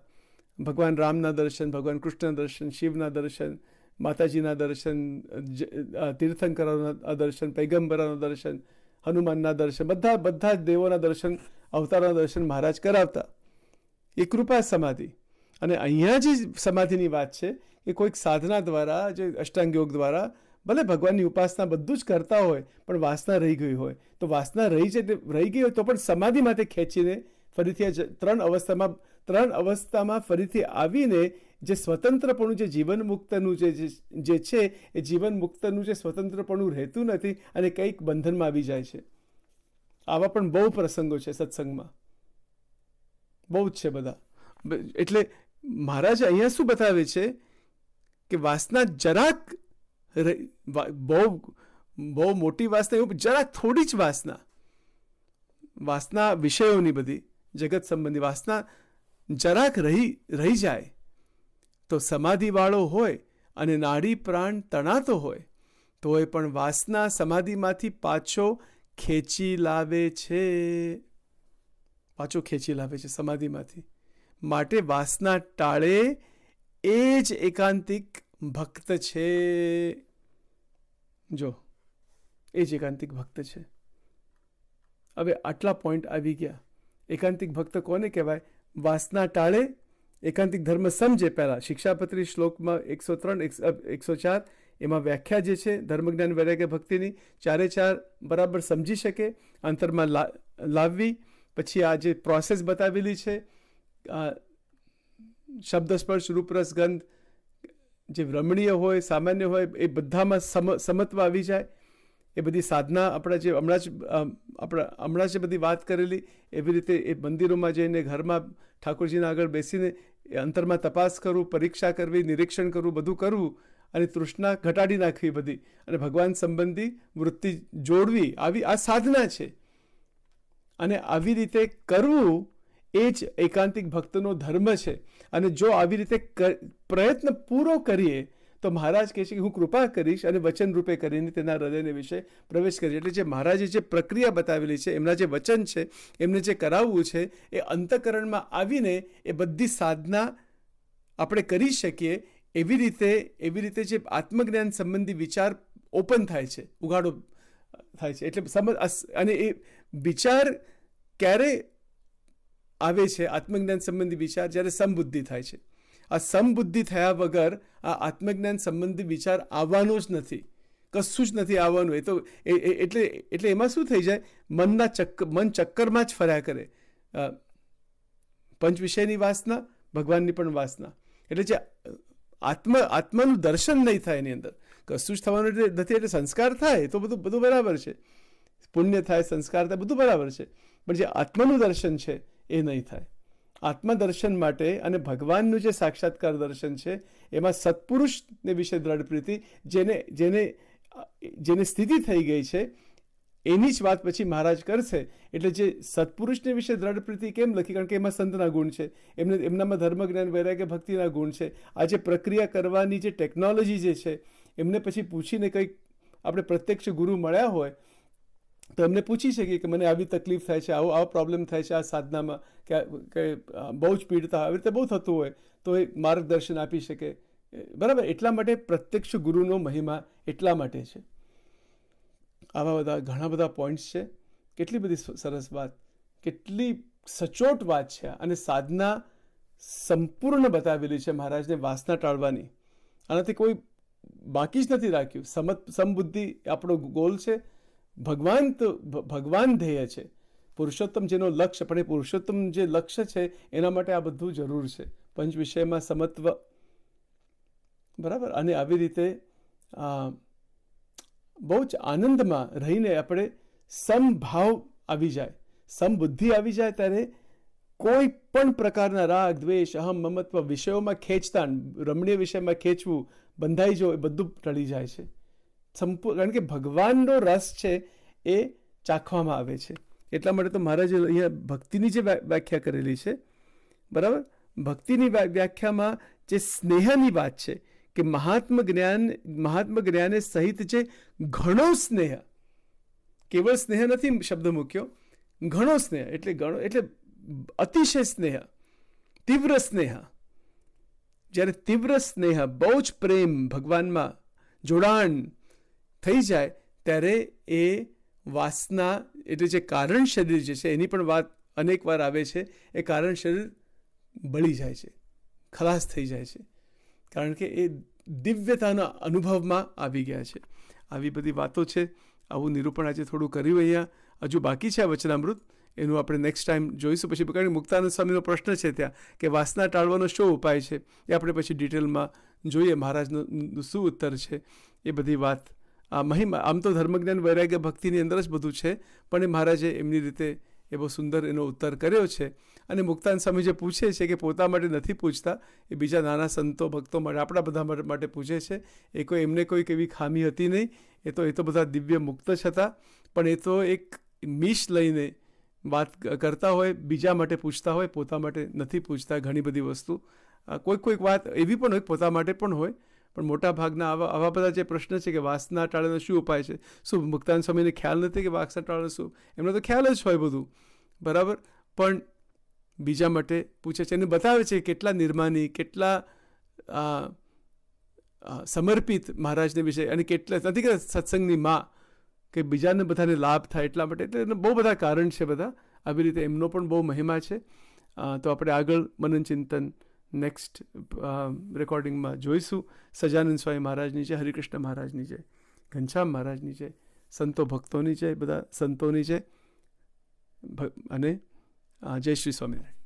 ભગવાન રામના દર્શન, ભગવાન કૃષ્ણના દર્શન, શિવના દર્શન, માતાજીના દર્શન, તીર્થંકરોના દર્શન, પૈગંબરોના દર્શન, હનુમાનના દર્શન, બધા જ દેવોના દર્શન, અવતારના દર્શન મહારાજ કરાવતા. એ કૃપા સમાધિ. અને અહીંયા જે સમાધિની વાત છે એ કોઈક સાધના દ્વારા, જે અષ્ટાંગ યોગ દ્વારા, ભલે ભગવાનની ઉપાસના બધું જ કરતા હોય પણ વાસના રહી ગઈ હોય, તો વાસના રહી ગઈ હોય તો પણ સમાધિમાંથી ખેંચીને ફરીથી ત્રણ અવસ્થામાં ફરીથી આવીને જે સ્વતંત્રપણું, જે જીવન મુક્તનું જે છે એ જીવન મુક્તનું જે સ્વતંત્રપણું રહેતું નથી અને કંઈક બંધનમાં આવી જાય છે. આવા પણ બહુ પ્રસંગો છે સત્સંગમાં, બહુ જ છે બધા. એટલે મહારાજ અહીંયા શું બતાવે છે કે વાસના જરાક, બહુ મોટી વાસના એવું જરાક, થોડી જ વાસના વિષયોની બધી જગત સંબંધી વાસના જરાક રહી જાય તો સમાધિવાળો હોય અને નાડી પ્રાણ તણાતો હોય તોય પણ વાસના સમાધિમાંથી પાછો ખેંચી લાવે છે. સમાધિમાંથી. માટે વાસના ટાળે એ જ એકાંતિક ભક્ત છે. જો એ જ એકાંતિક ભક્ત છે. હવે આટલા પોઈન્ટ આવી ગયા. એકાંતિક ભક્ત કોને કહેવાય? વાસના ટાળે એકાંતિક ધર્મ સમજે. પહેલાં શિક્ષાપત્રી શ્લોકમાં 103 104 એમાં વ્યાખ્યા જે છે ધર્મજ્ઞાન વૈરાગ્ય ભક્તિની, ચારે ચાર બરાબર સમજી શકે, અંતરમાં લાવવી. પછી આ જે પ્રોસેસ બતાવેલી છે, શબ્દ સ્પર્શ રૂપ રસ ગંધ જે રમણીય હોય સામાન્ય હોય એ બધામાં સમત્વ આવી જાય. એ બધી સાધના આપણા જે હમણાં જે બધી વાત કરેલી એવી રીતે એ મંદિરોમાં જઈને ઘરમાં ઠાકોરજીના આગળ બેસીને એ અંતરમાં તપાસ કરવું, પરીક્ષા કરવી, નિરીક્ષણ કરવું, બધું કરવું અને તૃષ્ણા ઘટાડી નાખવી બધી, અને ભગવાન સંબંધી વૃત્તિ જોડવી, આવી આ સાધના છે. અને આવી રીતે કરવું એ જ એકાંતિક ભક્તનો ધર્મ છે. અને જો આવી રીતે પ્રયત્ન પૂરો કરીએ તો મહારાજ કહે છે કે હું કૃપા કરીશ અને વચન રૂપે કરીને તેના હૃદયને વિશે પ્રવેશ કરીશ. એટલે જે મહારાજે જે પ્રક્રિયા બતાવેલી છે, એમના જે વચન છે, એમને જે કરાવવું છે, એ અંતઃકરણમાં આવીને એ બધી સાધના આપણે કરી શકીએ. એવી રીતે જે આત્મજ્ઞાન સંબંધી વિચાર ઓપન થાય છે, ઉગાડો થાય છે. એટલે અને એ વિચાર ક્યારે આવે છે, આત્મજ્ઞાન સંબંધી વિચાર, જ્યારે સમબુદ્ધિ થાય છે. આ સમબુદ્ધિ થયા વગર આ આત્મજ્ઞાન સંબંધી વિચાર આવવાનો જ નથી, કશું જ નથી આવવાનું. એ તો એટલે એમાં શું થઈ જાય, મન ચક્કરમાં જ ફર્યા કરે. પંચ વિષયની વાસના, ભગવાનની પણ વાસના. એટલે જે આત્માનું દર્શન નહીં થાય એની અંદર, કશું જ થવાનું નથી. એટલે સંસ્કાર થાય તો બધું બરાબર છે, પુણ્ય થાય, સંસ્કાર થાય, બધું બરાબર છે. પણ જે આત્માનું દર્શન છે એ નહીં થાય. આત્મદર્શન માટે અને ભગવાનનું જે સાક્ષાત્કાર દર્શન છે એમાં સત્પુરુષને વિશે દ્રઢ પ્રીતિ, જેને સ્થિતિ થઈ ગઈ છે એની જ વાત પછી મહારાજ કરશે. એટલે જે સત્પુરુષને વિશે દ્રઢ પ્રીતિ કેમ લખી? કારણ કે એમાં સંતના ગુણ છે, એમનામાં ધર્મ જ્ઞાન વૈરાગ્ય ભક્તિના ગુણ છે. આ જે પ્રક્રિયા કરવાની જે ટેકનોલોજી જે છે, એમને પછી પૂછીને કંઈક આપણે પ્રત્યક્ષ ગુરુ મળ્યા હોય તો એમને પૂછી શકીએ કે મને આવી તકલીફ થાય છે, આવો પ્રોબ્લેમ થાય છે આ સાધનામાં, કે બહુ જ પીડતા આવી રીતે બહુ થતું હોય તો એ માર્ગદર્શન આપી શકે. બરાબર. એટલા માટે પ્રત્યક્ષ ગુરુનો મહિમા એટલા માટે છે. આવા બધા ઘણા બધા પોઈન્ટ્સ છે. કેટલી બધી સરસ વાત, કેટલી સચોટ વાત છે. અને સાધના સંપૂર્ણ બતાવેલી છે મહારાજને વાસના ટાળવાની. આનાથી કોઈ બાકી જ નથી રાખ્યું. સમબુદ્ધિ આપણો ગોલ છે. ભગવાન ધ્યેય છે, પુરુષોત્તમ જેનો લક્ષ્ય. પણ એ પુરુષોત્તમ જે લક્ષ્ય છે એના માટે આ બધું જરૂર છે. પંચ વિષયમાં સમત્વ, બરાબર. અને આવી રીતે બહુ જ આનંદમાં રહીને આપણે સમભાવ આવી જાય, સમબુદ્ધિ આવી જાય, ત્યારે કોઈ પણ પ્રકારના રાગ, દ્વેષ, અહમ, મમત્વ, વિષયોમાં ખેંચતાણ, રમણીય વિષયમાં ખેંચવું, બંધાઈ જવું, એ બધું ટળી જાય છે. કારણ કે ભગવાનનો રસ છે એ ચાખવામાં આવે છે. એટલા માટે તો મહારાજે અહીંયા ભક્તિની જે વ્યાખ્યા કરેલી છે, બરાબર, ભક્તિની વ્યાખ્યામાં જે સ્નેહની વાત છે કે મહાત્મ જ્ઞાને સહિત જે ઘણો સ્નેહ, કેવળ સ્નેહ નથી શબ્દ મૂક્યો, ઘણો સ્નેહ એટલે અતિશય સ્નેહ, તીવ્ર સ્નેહ. જ્યારે તીવ્ર સ્નેહ, બહુ જ પ્રેમ, ભગવાનમાં જોડાણ થઈ જાય ત્યારે એ વાસના, એટલે જે કારણ શરીર જે છે એની પણ વાત અનેક વાર આવે છે. એ કારણ શરીર બળી જાય છે, ખલાસ થઈ જાય છે, કારણ કે એ દિવ્યતાના અનુભવમાં આવી ગયા છે. આવી બધી વાતો છે. આવું નિરૂપણ આજે થોડું કર્યું. અહીંયા હજુ બાકી છે આ વચનામૃત, એનું આપણે નેક્સ્ટ ટાઈમ જોઈશું. પછી કારણ કે મુક્તાનંદ સ્વામીનો પ્રશ્ન છે ત્યાં કે વાસના ટાળવાનો શું ઉપાય છે, એ આપણે પછી ડિટેલમાં જોઈએ મહારાજનો શું ઉત્તર છે. એ બધી વાત આ મહિમા, આમ તો ધર્મજ્ઞાન વૈરાગ્ય ભક્તિની અંદર જ બધું છે, પણ એ મહારાજે એમની રીતે એ બહુ સુંદર એનો ઉત્તર કર્યો છે. અને મુક્તાનંદ સ્વામી જે પૂછે છે કે પોતા માટે નથી પૂછતા, એ બીજા નાના સંતો ભક્તો માટે, આપણા બધા માટે પૂછે છે. એ એમને કોઈક એવી ખામી હતી નહીં. એ તો બધા દિવ્ય મુક્ત જ હતા, પણ એ તો એક મીશ લઈને વાત કરતા હોય, બીજા માટે પૂછતા હોય, પોતા માટે નથી પૂછતા. ઘણી બધી વસ્તુ, કોઈક વાત એવી પણ હોય પોતા માટે પણ હોય, પણ મોટા ભાગના આવા બધા જે પ્રશ્ન છે કે વાસના ટાળવાનો શું ઉપાય છે, શું મુક્તાનંદ સ્વામીને ખ્યાલ નથી કે વાસના ટાળવાનો શું? એમને તો ખ્યાલ જ હોય બધું, બરાબર, પણ બીજા માટે પૂછે છે. એને બતાવે છે કેટલા નિર્માની, કેટલા સમર્પિત મહારાજને વિશે, અને કેટલા નથી કે સત્સંગની માં, કે બીજાને બધાને લાભ થાય એટલા માટે. એટલે બહુ બધા કારણ છે બધા. આવી રીતે એમનો પણ બહુ મહિમા છે. તો આપણે આગળ મનન ચિંતન નેક્સ્ટ રેકોર્ડિંગમાં જોઈશું. સજાનંદ સ્વામી મહારાજની જય, હરિકૃષ્ણ મહારાજની જય, ઘનશ્યામ મહારાજની જય, સંતો ભક્તોની જય, બધા સંતોની જય અને જય શ્રી સ્વામિનારાયણ.